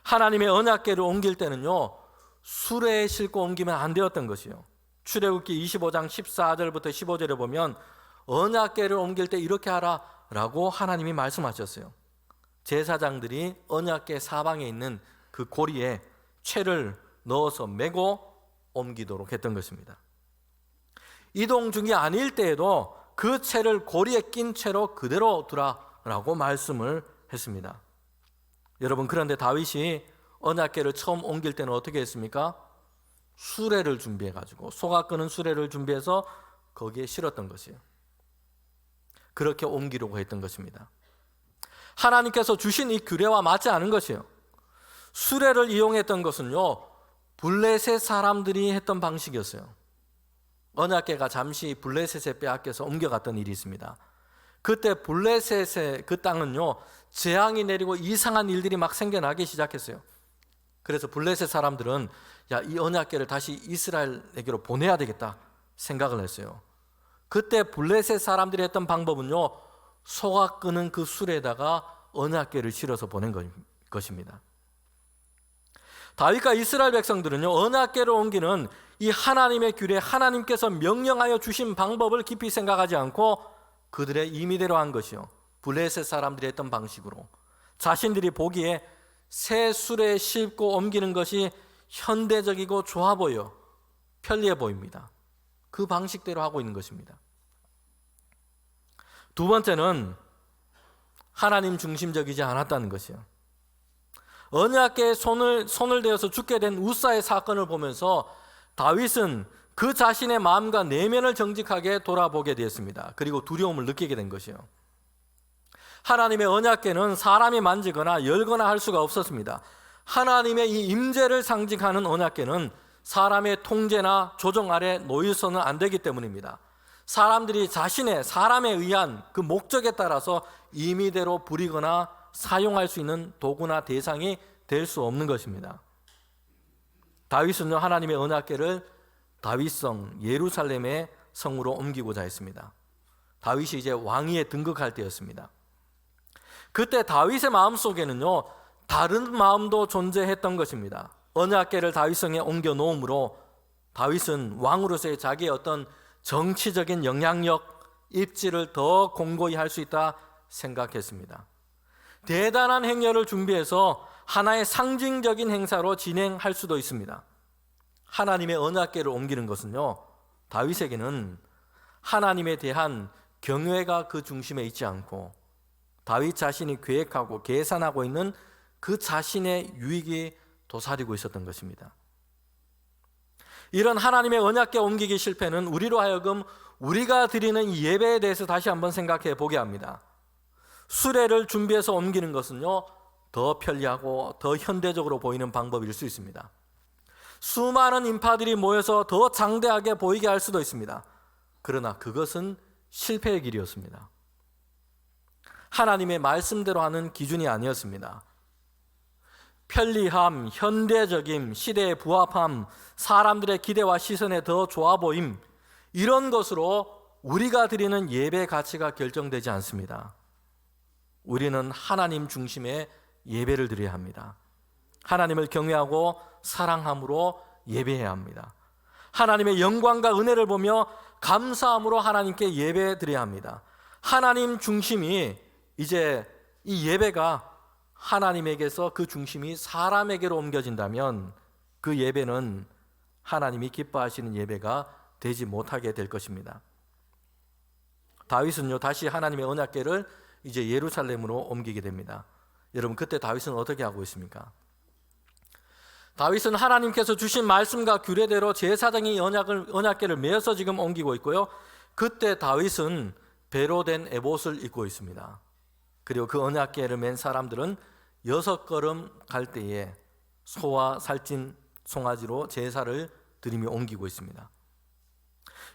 하나님의 언약궤를 옮길 때는요, 수레에 싣고 옮기면 안 되었던 것이요. 출애굽기 25장 14절부터 15절에 보면 언약궤를 옮길 때 이렇게 하라라고 하나님이 말씀하셨어요. 제사장들이 언약궤 사방에 있는 그 고리에 채를 넣어서 메고 옮기도록 했던 것입니다. 이동 중이 아닐 때에도 그 채를 고리에 낀 채로 그대로 두라라고 말씀을 했습니다. 여러분, 그런데 다윗이 언약궤를 처음 옮길 때는 어떻게 했습니까? 수레를 준비해가지고, 소가 끄는 수레를 준비해서 거기에 실었던 것이에요. 그렇게 옮기려고 했던 것입니다. 하나님께서 주신 이 규례와 맞지 않은 것이에요. 수레를 이용했던 것은요, 블레셋 사람들이 했던 방식이었어요. 언약궤가 잠시 블레셋에 빼앗겨서 옮겨갔던 일이 있습니다. 그때 블레셋의 그 땅은요, 재앙이 내리고 이상한 일들이 막 생겨나기 시작했어요. 그래서 블레셋 사람들은 이 언약궤를 다시 이스라엘에게로 보내야 되겠다 생각을 했어요. 그때 블레셋 사람들이 했던 방법은요, 소가 끄는 그 수레에다가 언약궤를 실어서 보낸 것입니다. 다윗과 이스라엘 백성들은요, 언약궤를 옮기는 이 하나님의 규례, 하나님께서 명령하여 주신 방법을 깊이 생각하지 않고 그들의 임의대로 한 것이요, 블레셋 사람들이 했던 방식으로 자신들이 보기에 새 수레에 싣고 옮기는 것이 현대적이고 좋아 보여, 편리해 보입니다. 그 방식대로 하고 있는 것입니다. 두 번째는 하나님 중심적이지 않았다는 것이요. 언약궤에 손을 대어서 죽게 된 우사의 사건을 보면서 다윗은 그 자신의 마음과 내면을 정직하게 돌아보게 되었습니다. 그리고 두려움을 느끼게 된 것이요. 하나님의 언약궤는 사람이 만지거나 열거나 할 수가 없었습니다. 하나님의 이 임재를 상징하는 언약궤는 사람의 통제나 조정 아래 놓여서는 안 되기 때문입니다. 사람들이 사람에 의한 그 목적에 따라서 임의대로 부리거나 사용할 수 있는 도구나 대상이 될 수 없는 것입니다. 다윗은요, 하나님의 언약궤를 다윗성 예루살렘의 성으로 옮기고자 했습니다. 다윗이 이제 왕위에 등극할 때였습니다. 그때 다윗의 마음속에는요, 다른 마음도 존재했던 것입니다. 언약궤를 다윗성에 옮겨 놓음으로 다윗은 왕으로서의 자기의 어떤 정치적인 영향력, 입지를 더 공고히 할 수 있다 생각했습니다. 대단한 행렬을 준비해서 하나의 상징적인 행사로 진행할 수도 있습니다. 하나님의 언약궤를 옮기는 것은요, 다윗에게는 하나님에 대한 경외가 그 중심에 있지 않고 다윗 자신이 계획하고 계산하고 있는 그 자신의 유익이 도사리고 있었던 것입니다. 이런 하나님의 언약궤 옮기기 실패는 우리로 하여금 우리가 드리는 이 예배에 대해서 다시 한번 생각해 보게 합니다. 수레를 준비해서 옮기는 것은요, 더 편리하고 더 현대적으로 보이는 방법일 수 있습니다. 수많은 인파들이 모여서 더 장대하게 보이게 할 수도 있습니다. 그러나 그것은 실패의 길이었습니다. 하나님의 말씀대로 하는 기준이 아니었습니다. 편리함, 현대적임, 시대에 부합함, 사람들의 기대와 시선에 더 좋아 보임, 이런 것으로 우리가 드리는 예배의 가치가 결정되지 않습니다. 우리는 하나님 중심의 예배를 드려야 합니다. 하나님을 경외하고 사랑함으로 예배해야 합니다. 하나님의 영광과 은혜를 보며 감사함으로 하나님께 예배 드려야 합니다. 하나님 중심이 이제 이 예배가 하나님에게서 그 중심이 사람에게로 옮겨진다면 그 예배는 하나님이 기뻐하시는 예배가 되지 못하게 될 것입니다. 다윗은요, 다시 하나님의 언약궤를 이제 예루살렘으로 옮기게 됩니다. 여러분, 그때 다윗은 어떻게 하고 있습니까? 다윗은 하나님께서 주신 말씀과 규례대로 제사장이 언약궤를 메어서 지금 옮기고 있고요. 그때 다윗은 배로 된 에봇을 입고 있습니다. 그리고 그 언약궤를 맨 사람들은 6걸음 갈 때에 소와 살찐 송아지로 제사를 드리며 옮기고 있습니다.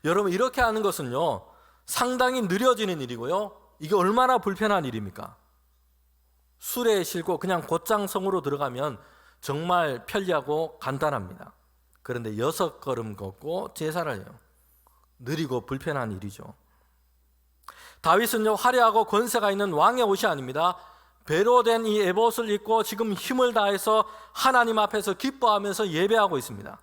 여러분, 이렇게 하는 것은요, 상당히 느려지는 일이고요. 이게 얼마나 불편한 일입니까? 수레에 싣고 그냥 곧장 성으로 들어가면 정말 편리하고 간단합니다. 그런데 6걸음 걷고 제사를 해요. 느리고 불편한 일이죠. 다윗은요, 화려하고 권세가 있는 왕의 옷이 아닙니다. 배로 된 이 에봇을 입고 지금 힘을 다해서 하나님 앞에서 기뻐하면서 예배하고 있습니다.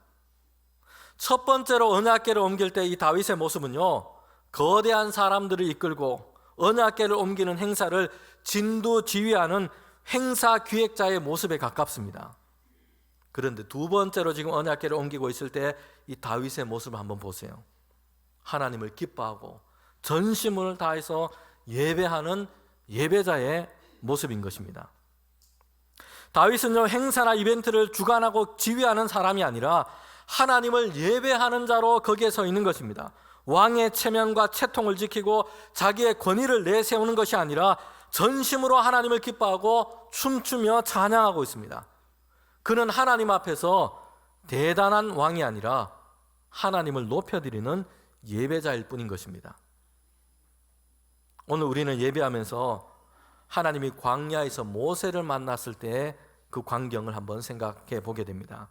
첫 번째로 언약궤를 옮길 때 이 다윗의 모습은요, 거대한 사람들을 이끌고 언약궤를 옮기는 행사를 진두지휘하는 행사 기획자의 모습에 가깝습니다. 그런데 두 번째로 지금 언약궤를 옮기고 있을 때 이 다윗의 모습을 한번 보세요. 하나님을 기뻐하고 전심을 다해서 예배하는 예배자의 모습인 것입니다. 다윗은요, 행사나 이벤트를 주관하고 지휘하는 사람이 아니라 하나님을 예배하는 자로 거기에 서 있는 것입니다. 왕의 체면과 채통을 지키고 자기의 권위를 내세우는 것이 아니라 전심으로 하나님을 기뻐하고 춤추며 찬양하고 있습니다. 그는 하나님 앞에서 대단한 왕이 아니라 하나님을 높여드리는 예배자일 뿐인 것입니다. 오늘 우리는 예배하면서 하나님이 광야에서 모세를 만났을 때의 그 광경을 한번 생각해 보게 됩니다.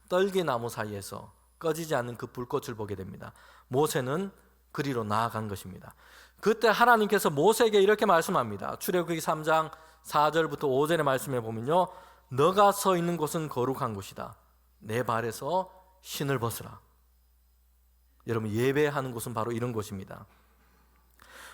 떨기나무 사이에서 꺼지지 않는 그 불꽃을 보게 됩니다. 모세는 그리로 나아간 것입니다. 그때 하나님께서 모세에게 이렇게 말씀합니다. 출애굽기 3장 4절부터 5절의 말씀에 보면요, 너가 서 있는 곳은 거룩한 곳이다. 내 발에서 신을 벗으라. 여러분, 예배하는 곳은 바로 이런 곳입니다.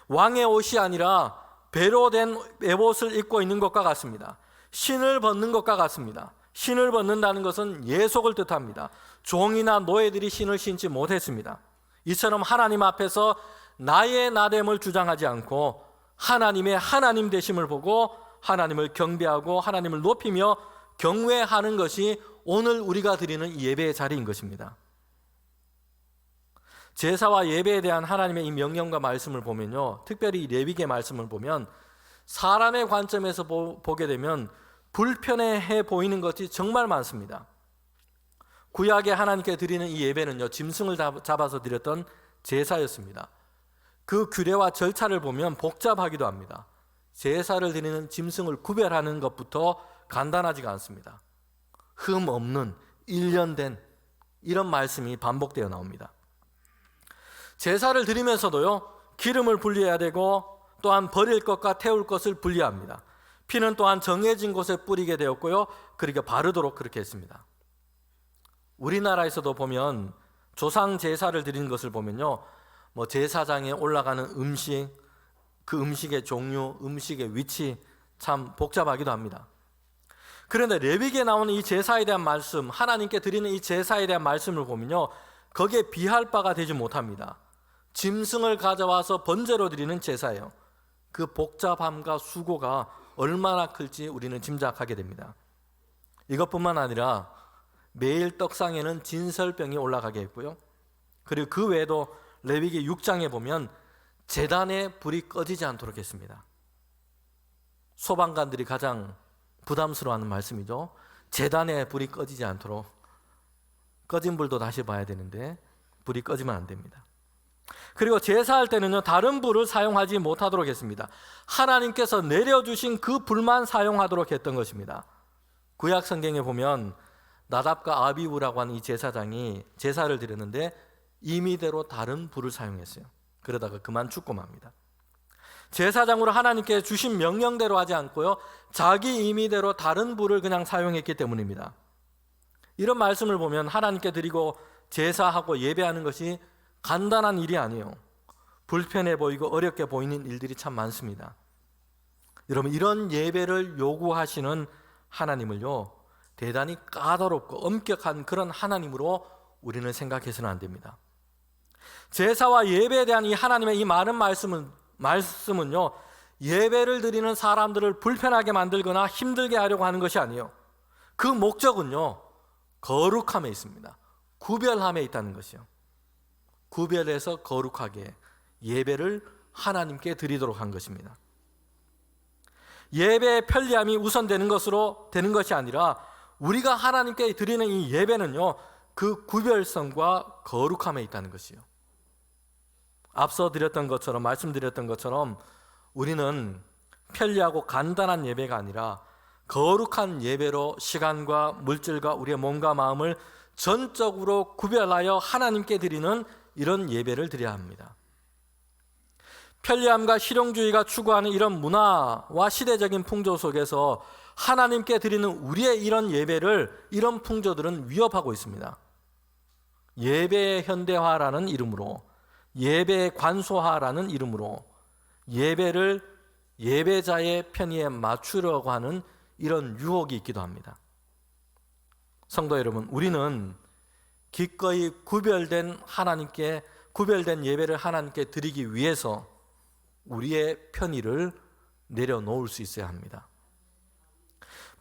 왕의 옷이 아니라 배로 된 에봇을 입고 있는 것과 같습니다. 신을 벗는 것과 같습니다. 신을 벗는다는 것은 예속을 뜻합니다. 종이나 노예들이 신을 신지 못했습니다. 이처럼 하나님 앞에서 나의 나됨을 주장하지 않고 하나님의 하나님 되심을 보고 하나님을 경배하고 하나님을 높이며 경외하는 것이 오늘 우리가 드리는 예배의 자리인 것입니다. 제사와 예배에 대한 하나님의 이 명령과 말씀을 보면요, 특별히 레위기의 말씀을 보면 사람의 관점에서 보게 되면 불편해 보이는 것이 정말 많습니다. 구약에 하나님께 드리는 이 예배는요, 짐승을 잡아서 드렸던 제사였습니다. 그 규례와 절차를 보면 복잡하기도 합니다. 제사를 드리는 짐승을 구별하는 것부터 간단하지가 않습니다. 흠 없는 일련된 이런 말씀이 반복되어 나옵니다. 제사를 드리면서도요, 기름을 분리해야 되고 또한 버릴 것과 태울 것을 분리합니다. 피는 또한 정해진 곳에 뿌리게 되었고요, 그리고 바르도록 그렇게 했습니다. 우리나라에서도 보면 조상 제사를 드리는 것을 보면요, 제사장에 올라가는 음식, 그 음식의 종류, 음식의 위치 참 복잡하기도 합니다. 그런데 레위기에 나오는 이 제사에 대한 말씀, 하나님께 드리는 이 제사에 대한 말씀을 보면요, 거기에 비할 바가 되지 못합니다. 짐승을 가져와서 번제로 드리는 제사예요. 그 복잡함과 수고가 얼마나 클지 우리는 짐작하게 됩니다. 이것뿐만 아니라 매일 떡상에는 진설병이 올라가게 했고요, 그리고 그 외에도 레위기 6장에 보면 제단에 불이 꺼지지 않도록 했습니다. 소방관들이 가장 부담스러워하는 말씀이죠. 제단에 불이 꺼지지 않도록, 꺼진 불도 다시 봐야 되는데 불이 꺼지면 안 됩니다. 그리고 제사할 때는요, 다른 불을 사용하지 못하도록 했습니다. 하나님께서 내려주신 그 불만 사용하도록 했던 것입니다. 구약 성경에 보면 나답과 아비후라고 하는 이 제사장이 제사를 드렸는데 임의대로 다른 불을 사용했어요. 그러다가 그만 죽고 맙니다. 제사장으로 하나님께 주신 명령대로 하지 않고요, 자기 임의대로 다른 불을 그냥 사용했기 때문입니다. 이런 말씀을 보면 하나님께 드리고 제사하고 예배하는 것이 간단한 일이 아니에요. 불편해 보이고 어렵게 보이는 일들이 참 많습니다. 여러분, 이런 예배를 요구하시는 하나님을요, 대단히 까다롭고 엄격한 그런 하나님으로 우리는 생각해서는 안 됩니다. 제사와 예배에 대한 이 하나님의 이 많은 말씀은요, 예배를 드리는 사람들을 불편하게 만들거나 힘들게 하려고 하는 것이 아니에요. 그 목적은요, 거룩함에 있습니다. 구별함에 있다는 것이요. 구별해서 거룩하게 예배를 하나님께 드리도록 한 것입니다. 예배의 편리함이 우선되는 것으로 되는 것이 아니라 우리가 하나님께 드리는 이 예배는요, 그 구별성과 거룩함에 있다는 것이요. 앞서 드렸던 것처럼, 말씀드렸던 것처럼 우리는 편리하고 간단한 예배가 아니라 거룩한 예배로 시간과 물질과 우리의 몸과 마음을 전적으로 구별하여 하나님께 드리는 이런 예배를 드려야 합니다. 편리함과 실용주의가 추구하는 이런 문화와 시대적인 풍조 속에서 하나님께 드리는 우리의 이런 예배를, 이런 풍조들은 위협하고 있습니다. 예배의 현대화라는 이름으로, 예배의 관소화라는 이름으로 예배를 예배자의 편의에 맞추려고 하는 이런 유혹이 있기도 합니다. 성도 여러분, 우리는 기꺼이 구별된 예배를 하나님께 드리기 위해서 우리의 편의를 내려놓을 수 있어야 합니다.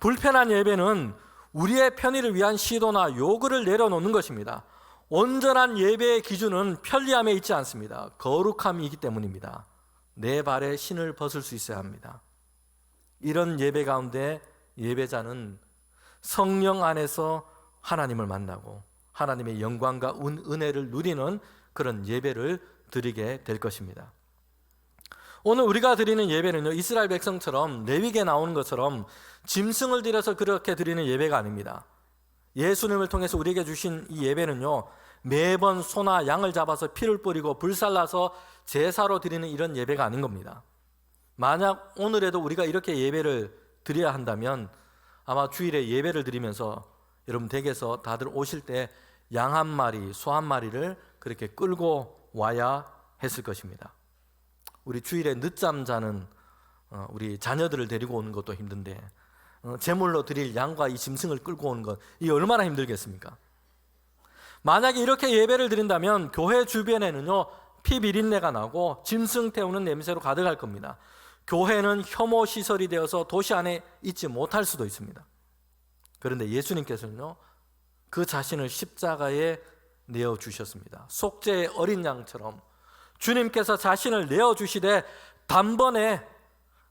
불편한 예배는 우리의 편의를 위한 시도나 요구를 내려놓는 것입니다. 온전한 예배의 기준은 편리함에 있지 않습니다. 거룩함이기 때문입니다. 내 발에 신을 벗을 수 있어야 합니다. 이런 예배 가운데 예배자는 성령 안에서 하나님을 만나고 하나님의 영광과 은혜를 누리는 그런 예배를 드리게 될 것입니다. 오늘 우리가 드리는 예배는요, 이스라엘 백성처럼 레위기에 나오는 것처럼 짐승을 들여서 그렇게 드리는 예배가 아닙니다. 예수님을 통해서 우리에게 주신 이 예배는요, 매번 소나 양을 잡아서 피를 뿌리고 불살라서 제사로 드리는 이런 예배가 아닌 겁니다. 만약 오늘에도 우리가 이렇게 예배를 드려야 한다면 아마 주일에 예배를 드리면서 여러분 댁에서 다들 오실 때 양 한 마리, 소 한 마리를 그렇게 끌고 와야 했을 것입니다. 우리 주일에 늦잠 자는 우리 자녀들을 데리고 오는 것도 힘든데 제물로 드릴 양과 이 짐승을 끌고 오는 것, 이 얼마나 힘들겠습니까? 만약에 이렇게 예배를 드린다면 교회 주변에는요, 피 비린내가 나고 짐승 태우는 냄새로 가득할 겁니다. 교회는 혐오 시설이 되어서 도시 안에 있지 못할 수도 있습니다. 그런데 예수님께서는요, 그 자신을 십자가에 내어주셨습니다. 속죄의 어린 양처럼 주님께서 자신을 내어주시되 단번에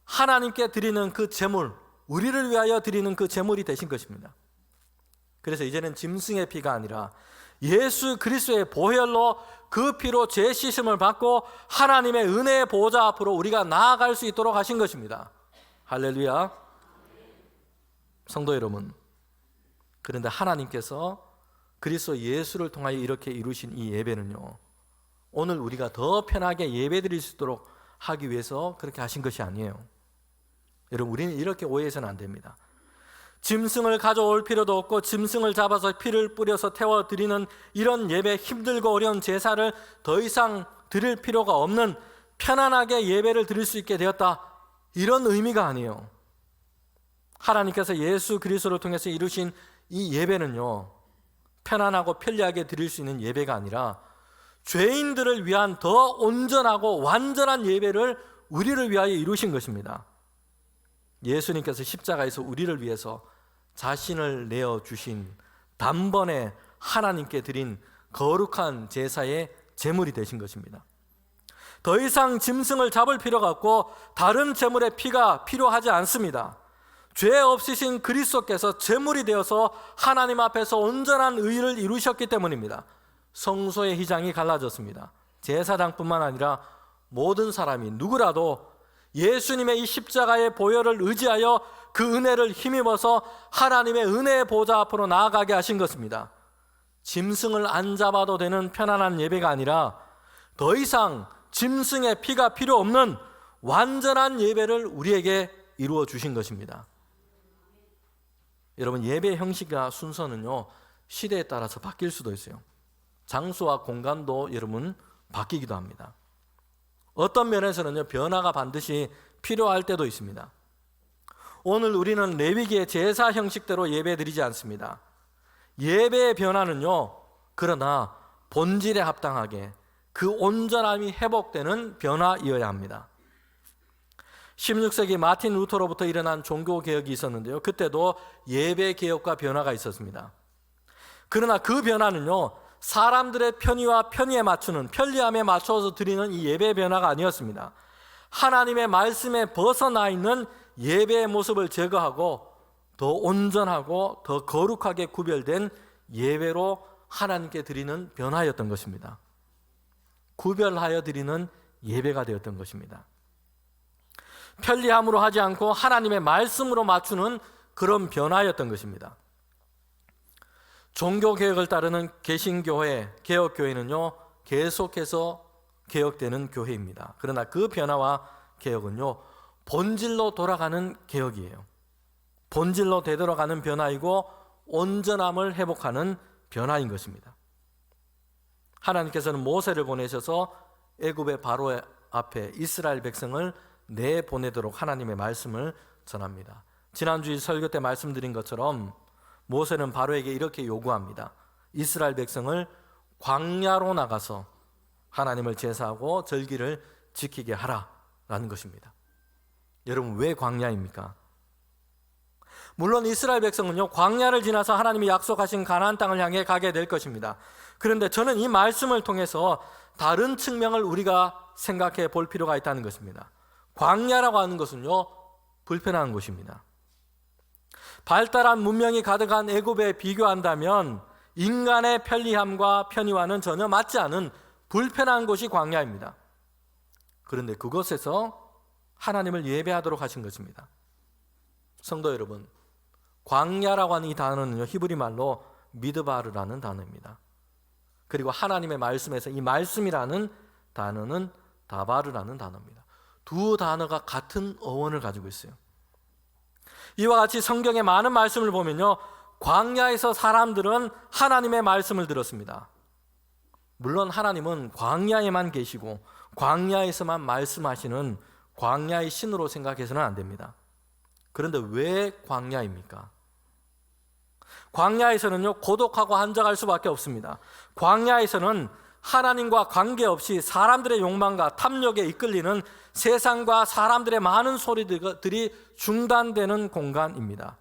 하나님께 드리는 그 제물, 우리를 위하여 드리는 그 제물이 되신 것입니다. 그래서 이제는 짐승의 피가 아니라 예수 그리스도의 보혈로 그 피로 죄 씻음을 받고 하나님의 은혜의 보좌 앞으로 우리가 나아갈 수 있도록 하신 것입니다. 할렐루야. 성도 여러분, 그런데 하나님께서 그리스도 예수를 통하여 이렇게 이루신 이 예배는요, 오늘 우리가 더 편하게 예배드릴 수 있도록 하기 위해서 그렇게 하신 것이 아니에요. 여러분, 우리는 이렇게 오해해서는 안 됩니다. 짐승을 가져올 필요도 없고 짐승을 잡아서 피를 뿌려서 태워드리는 이런 예배, 힘들고 어려운 제사를 더 이상 드릴 필요가 없는 편안하게 예배를 드릴 수 있게 되었다, 이런 의미가 아니에요. 하나님께서 예수 그리스도를 통해서 이루신 이 예배는요, 편안하고 편리하게 드릴 수 있는 예배가 아니라 죄인들을 위한 더 온전하고 완전한 예배를 우리를 위하여 이루신 것입니다. 예수님께서 십자가에서 우리를 위해서 자신을 내어주신 단번에 하나님께 드린 거룩한 제사의 제물이 되신 것입니다. 더 이상 짐승을 잡을 필요가 없고 다른 제물의 피가 필요하지 않습니다. 죄 없으신 그리스도께서 제물이 되어서 하나님 앞에서 온전한 의를 이루셨기 때문입니다. 성소의 휘장이 갈라졌습니다. 제사장뿐만 아니라 모든 사람이 누구라도 예수님의 이 십자가의 보혈을 의지하여 그 은혜를 힘입어서 하나님의 은혜의 보좌 앞으로 나아가게 하신 것입니다. 짐승을 안 잡아도 되는 편안한 예배가 아니라 더 이상 짐승의 피가 필요 없는 완전한 예배를 우리에게 이루어 주신 것입니다. 여러분, 예배 형식과 순서는요, 시대에 따라서 바뀔 수도 있어요. 장소와 공간도 여러분 바뀌기도 합니다. 어떤 면에서는요, 변화가 반드시 필요할 때도 있습니다. 오늘 우리는 레위기의 제사 형식대로 예배 드리지 않습니다. 예배의 변화는요, 그러나 본질에 합당하게 그 온전함이 회복되는 변화이어야 합니다. 16세기 마틴 루터로부터 일어난 종교개혁이 있었는데요, 그때도 예배개혁과 변화가 있었습니다. 그러나 그 변화는요, 사람들의 편의에 맞추는, 편리함에 맞춰서 드리는 이 예배 변화가 아니었습니다. 하나님의 말씀에 벗어나 있는 예배의 모습을 제거하고 더 온전하고 더 거룩하게 구별된 예배로 하나님께 드리는 변화였던 것입니다. 구별하여 드리는 예배가 되었던 것입니다. 편리함으로 하지 않고 하나님의 말씀으로 맞추는 그런 변화였던 것입니다. 종교개혁을 따르는 개신교회, 개혁교회는요, 계속해서 개혁되는 교회입니다. 그러나 그 변화와 개혁은요, 본질로 돌아가는 개혁이에요. 본질로 되돌아가는 변화이고 온전함을 회복하는 변화인 것입니다. 하나님께서는 모세를 보내셔서 애굽의 바로 앞에 이스라엘 백성을 내보내도록 하나님의 말씀을 전합니다. 지난주 설교 때 말씀드린 것처럼 모세는 바로에게 이렇게 요구합니다. 이스라엘 백성을 광야로 나가서 하나님을 제사하고 절기를 지키게 하라라는 것입니다. 여러분, 왜 광야입니까? 물론 이스라엘 백성은요, 광야를 지나서 하나님이 약속하신 가나안 땅을 향해 가게 될 것입니다. 그런데 저는 이 말씀을 통해서 다른 측면을 우리가 생각해 볼 필요가 있다는 것입니다. 광야라고 하는 것은요, 불편한 곳입니다. 발달한 문명이 가득한 애굽에 비교한다면 인간의 편리함과 편의와는 전혀 맞지 않은 불편한 곳이 광야입니다. 그런데 그곳에서 하나님을 예배하도록 하신 것입니다. 성도 여러분, 광야라고 하는 이 단어는요, 히브리 말로 미드바르라는 단어입니다. 그리고 하나님의 말씀에서 이 말씀이라는 단어는 다바르라는 단어입니다. 두 단어가 같은 어원을 가지고 있어요. 이와 같이 성경의 많은 말씀을 보면요, 광야에서 사람들은 하나님의 말씀을 들었습니다. 물론 하나님은 광야에만 계시고 광야에서만 말씀하시는 광야의 신으로 생각해서는 안 됩니다. 그런데 왜 광야입니까? 광야에서는요, 고독하고 한적할 수밖에 없습니다. 광야에서는 하나님과 관계없이 사람들의 욕망과 탐욕에 이끌리는 세상과 사람들의 많은 소리들이 중단되는 공간입니다.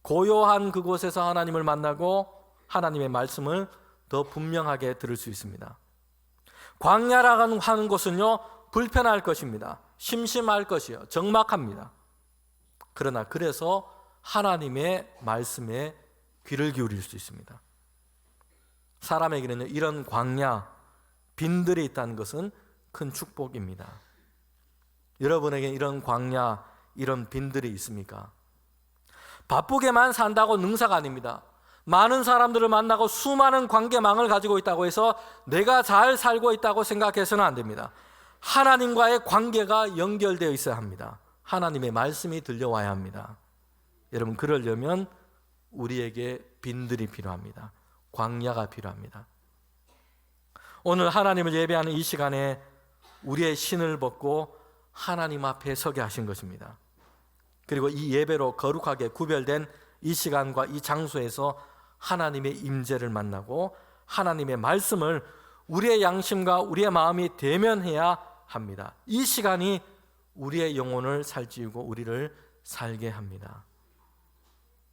고요한 그곳에서 하나님을 만나고 하나님의 말씀을 더 분명하게 들을 수 있습니다. 광야라고 하는 곳은요, 불편할 것입니다. 심심할 것이요, 적막합니다. 그러나 그래서 하나님의 말씀에 귀를 기울일 수 있습니다. 사람에게는 이런 광야, 빈들이 있다는 것은 큰 축복입니다. 여러분에게 이런 광야, 이런 빈들이 있습니까? 바쁘게만 산다고 능사가 아닙니다. 많은 사람들을 만나고 수많은 관계망을 가지고 있다고 해서 내가 잘 살고 있다고 생각해서는 안 됩니다. 하나님과의 관계가 연결되어 있어야 합니다. 하나님의 말씀이 들려와야 합니다. 여러분, 그러려면 우리에게 빈들이 필요합니다. 광야가 필요합니다. 오늘 하나님을 예배하는 이 시간에 우리의 신을 벗고 하나님 앞에 서게 하신 것입니다. 그리고 이 예배로 거룩하게 구별된 이 시간과 이 장소에서 하나님의 임재를 만나고 하나님의 말씀을 우리의 양심과 우리의 마음이 대면해야 합니다. 이 시간이 우리의 영혼을 살찌우고 우리를 살게 합니다.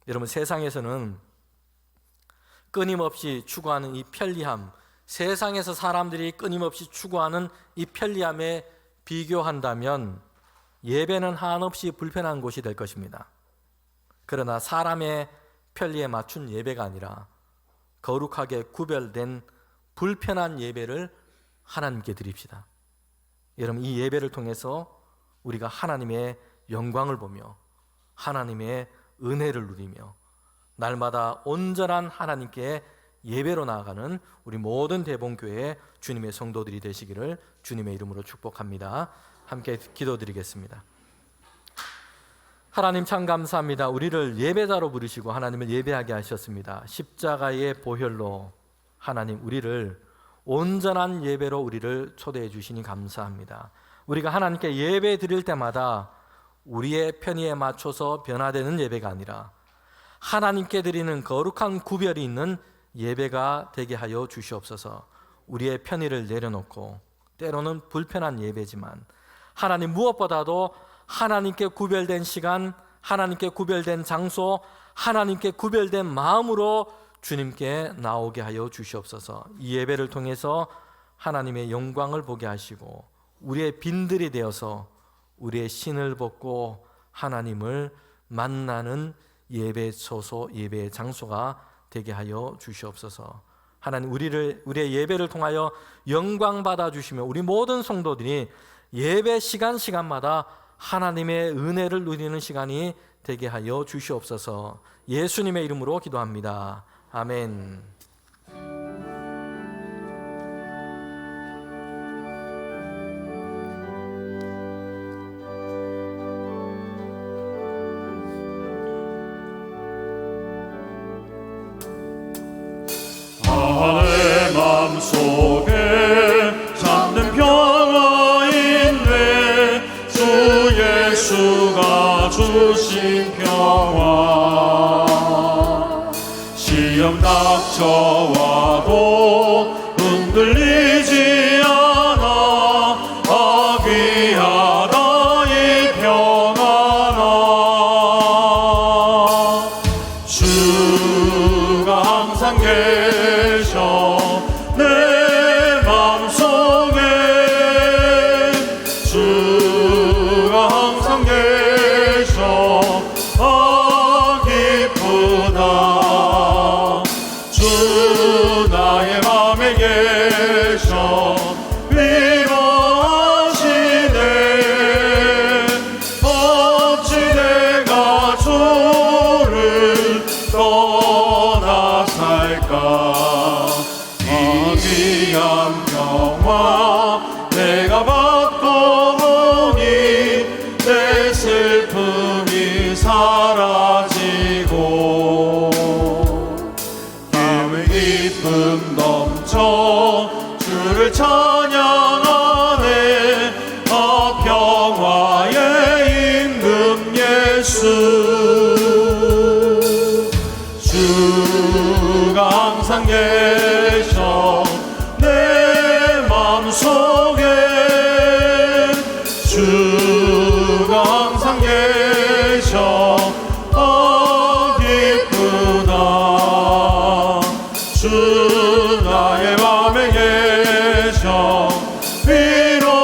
여러분, 세상에서는 끊임없이 추구하는 이 편리함, 세상에서 사람들이 끊임없이 추구하는 이 편리함에 비교한다면 예배는 한없이 불편한 곳이 될 것입니다. 그러나 사람의 편리에 맞춘 예배가 아니라 거룩하게 구별된 불편한 예배를 하나님께 드립시다. 여러분, 이 예배를 통해서 우리가 하나님의 영광을 보며 하나님의 은혜를 누리며 날마다 온전한 하나님께 예배로 나아가는 우리 모든 대봉교회 주님의 성도들이 되시기를 주님의 이름으로 축복합니다. 함께 기도드리겠습니다. 하나님 참 감사합니다. 우리를 예배자로 부르시고 하나님을 예배하게 하셨습니다. 십자가의 보혈로 하나님 우리를 온전한 예배로 우리를 초대해 주시니 감사합니다. 우리가 하나님께 예배 드릴 때마다 우리의 편의에 맞춰서 변화되는 예배가 아니라 하나님께 드리는 거룩한 구별이 있는 예배가 되게 하여 주시옵소서. 우리의 편의를 내려놓고 때로는 불편한 예배지만 하나님 무엇보다도 하나님께 구별된 시간, 하나님께 구별된 장소, 하나님께 구별된 마음으로 주님께 나오게 하여 주시옵소서. 이 예배를 통해서 하나님의 영광을 보게 하시고 우리의 빈들이 되어서 우리의 신을 벗고 하나님을 만나는 예배 처소, 예배의 장소가 되게 하여 주시옵소서. 하나님 우리의 예배를 통하여 영광 받아 주시며 우리 모든 성도들이 예배 시간마다 하나님의 은혜를 누리는 시간이 되게 하여 주시옵소서. 예수님의 이름으로 기도합니다. 아멘. 내 맘속에 참된 평화 있네. 주 예수가 주신 평화. 시험 닥쳐와도 흔들리지 않아. 귀하다 이 평화나. 주가 항상 계셔 내 맘속에. 주가 항상 계셔 기쁘다. 주 나의 맘에 계셔 위로하시네. 어찌 내가 주를 떠나 살까. 이 귀한 평화 내가 받고 보니 내 슬픔이 사라지고 마음의 기쁨 넘쳐 주를 찬양하네. 평화의 임금 예수. 주가 항상 계셔 내 맘속에. 주가 항상 계셔 기쁘다. 주 나의 맘에 계셔 위로하시네.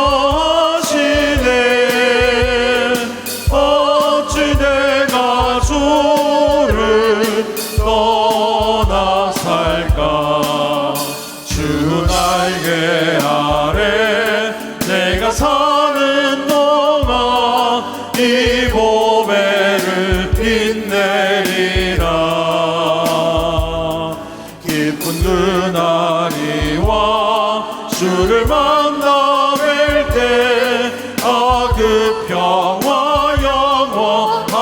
어찌 내가 주를 떠나 살까. 주 날개 아래 내가 사는 동안 이 보배를 빛내리라. 깊은 그날이와 주를 만나 뵐 때 그 평화 영원하리.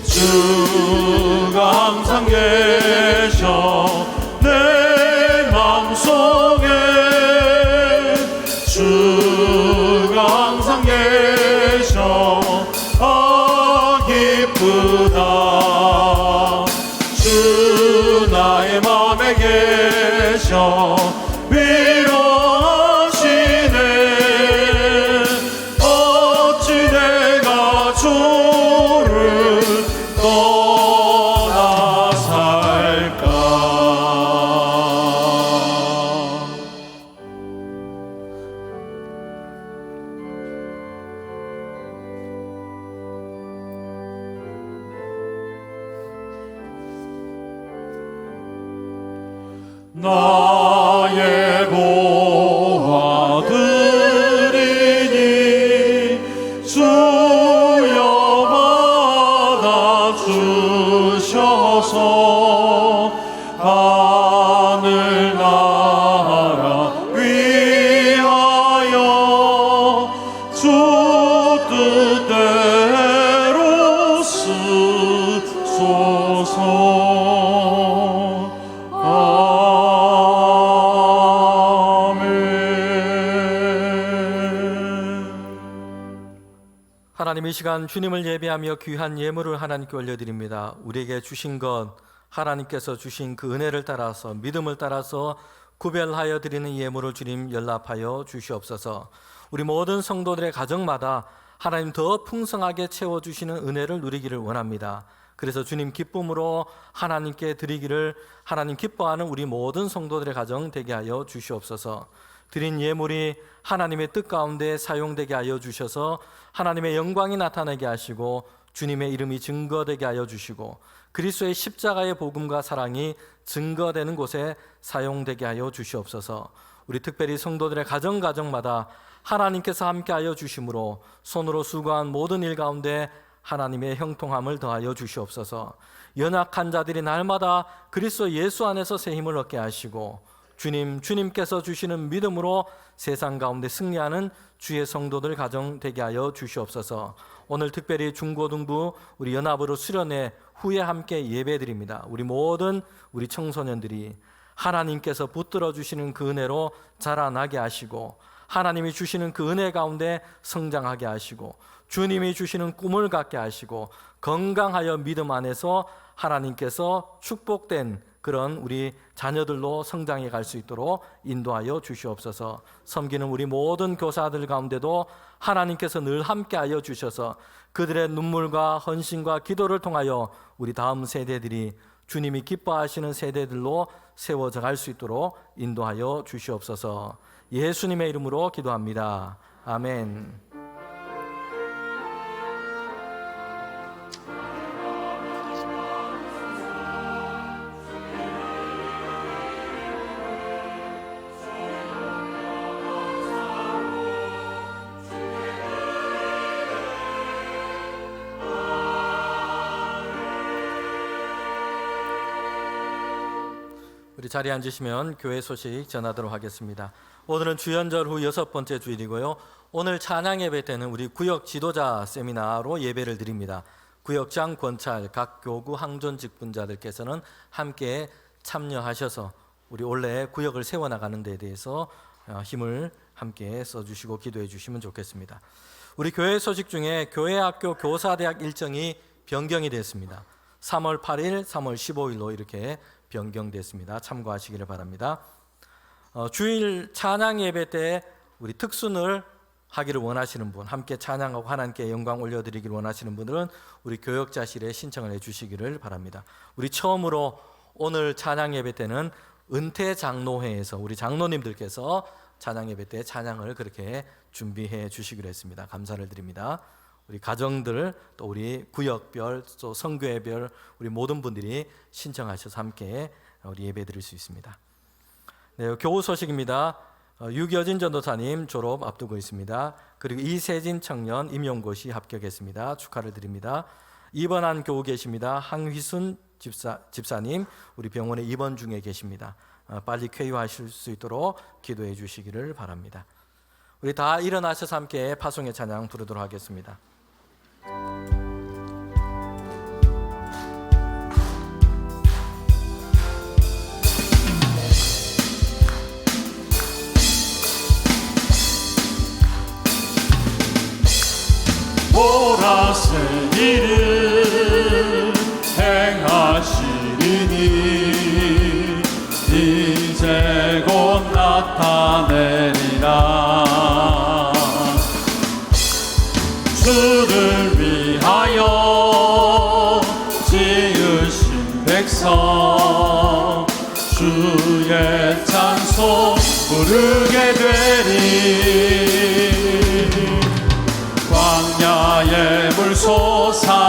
주가 항상 계셔 내 맘속에. 주가 항상 계셔 기쁘다. 주 나의 맘에 계셔 위로하시네. 어찌 내가 주를 떠나 살까. 나의 보화들이니 주여 받아주셔서 하늘나라 위하여 주 뜻대로 쓰소서. 하나님, 이 시간 주님을 예배하며 귀한 예물을 하나님께 올려드립니다. 우리에게 주신 것, 하나님께서 주신 그 은혜를 따라서, 믿음을 따라서 구별하여 드리는 예물을 주님 연락하여 주시옵소서. 우리 모든 성도들의 가정마다 하나님 더 풍성하게 채워주시는 은혜를 누리기를 원합니다. 그래서 주님 기쁨으로 하나님께 드리기를 하나님 기뻐하는 우리 모든 성도들의 가정 되게 하여 주시옵소서. 드린 예물이 하나님의 뜻 가운데 사용되게 하여 주셔서 하나님의 영광이 나타나게 하시고 주님의 이름이 증거되게 하여 주시고 그리스도의 십자가의 복음과 사랑이 증거되는 곳에 사용되게 하여 주시옵소서. 우리 특별히 성도들의 가정마다 하나님께서 함께하여 주심으로 손으로 수고한 모든 일 가운데 하나님의 형통함을 더하여 주시옵소서. 연약한 자들이 날마다 그리스도 예수 안에서 새 힘을 얻게 하시고 주님께서 주시는 믿음으로 세상 가운데 승리하는 주의 성도들 가정 되게 하여 주시옵소서. 오늘 특별히 중고등부 우리 연합으로 수련회 후에 함께 예배드립니다. 우리 청소년들이 하나님께서 붙들어 주시는 그 은혜로 자라나게 하시고 하나님이 주시는 그 은혜 가운데 성장하게 하시고 주님이 주시는 꿈을 갖게 하시고 건강하여 믿음 안에서 하나님께서 축복된 그런 우리 자녀들로 성장해 갈 수 있도록 인도하여 주시옵소서. 섬기는 우리 모든 교사들 가운데도 하나님께서 늘 함께하여 주셔서 그들의 눈물과 헌신과 기도를 통하여 우리 다음 세대들이 주님이 기뻐하시는 세대들로 세워져 갈 수 있도록 인도하여 주시옵소서. 예수님의 이름으로 기도합니다. 아멘. 우리 자리에 앉으시면 교회 소식 전하도록 하겠습니다. 오늘은 주연절 후 6번째 주일이고요. 오늘 찬양 예배 때는 우리 구역 지도자 세미나로 예배를 드립니다. 구역장, 권찰, 각 교구 항존 직분자들께서는 함께 참여하셔서 우리 올해 구역을 세워나가는 데 대해서 힘을 함께 써주시고 기도해 주시면 좋겠습니다. 우리 교회 소식 중에 교회학교 교사대학 일정이 변경이 됐습니다. 3월 8일, 3월 15일로 이렇게 변경됐습니다. 참고하시기를 바랍니다. 주일 찬양 예배 때 우리 특순을 하기를 원하시는 분, 함께 찬양하고 하나님께 영광 올려드리기를 원하시는 분들은 우리 교역자실에 신청을 해주시기를 바랍니다. 우리 처음으로 오늘 찬양 예배 때는 은퇴 장로회에서 우리 장로님들께서 찬양 예배 때 찬양을 그렇게 준비해 주시기로 했습니다. 감사를 드립니다. 우리 가정들 또 우리 구역별 또 성교회별 우리 모든 분들이 신청하셔서 함께 우리 예배 드릴 수 있습니다. 네, 교우 소식입니다. 유겨진 전도사님 졸업 앞두고 있습니다. 그리고 이세진 청년 임용고시 합격했습니다. 축하를 드립니다. 입원한 교우 계십니다. 항휘순 집사님 우리 병원에 입원 중에 계십니다. 빨리 쾌유하실 수 있도록 기도해 주시기를 바랍니다. 우리 다 일어나셔서 함께 파송의 찬양 부르도록 하겠습니다. 보라색 일을 행하시리니 이제 곧 나타내리라. 주를 위하여 지으신 백성 주의 찬송 부르게 되리. 광야의 물 솟아나리라.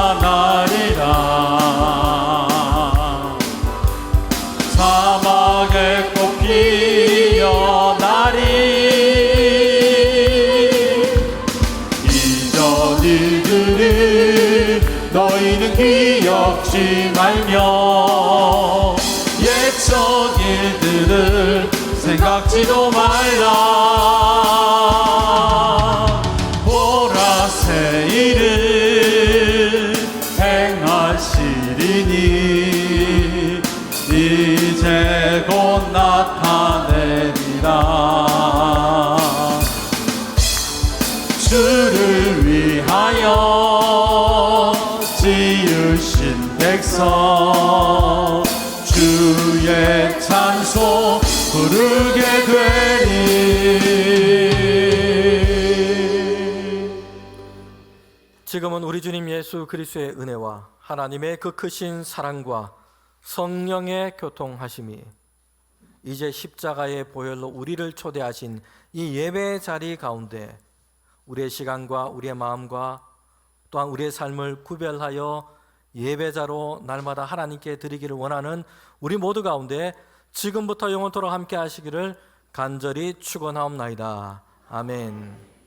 사막의 꽃 너희는 기억지 말며 옛적 일들을 생각지도 말라. 보라 새 일을 행하시리니 이제 곧 나타내리라. 주를 위하여 지으신 백성 주의 찬송 부르게 되리. 지금은 우리 주님 예수 그리스도의 은혜와 하나님의 그 크신 사랑과 성령의 교통하심이 이제 십자가의 보혈로 우리를 초대하신 이 예배의 자리 가운데 우리의 시간과 우리의 마음과 또한 우리의 삶을 구별하여 예배자로 날마다 하나님께 드리기를 원하는 우리 모두 가운데 지금부터 영원토록 함께 하시기를 간절히 축원하옵나이다. 아멘.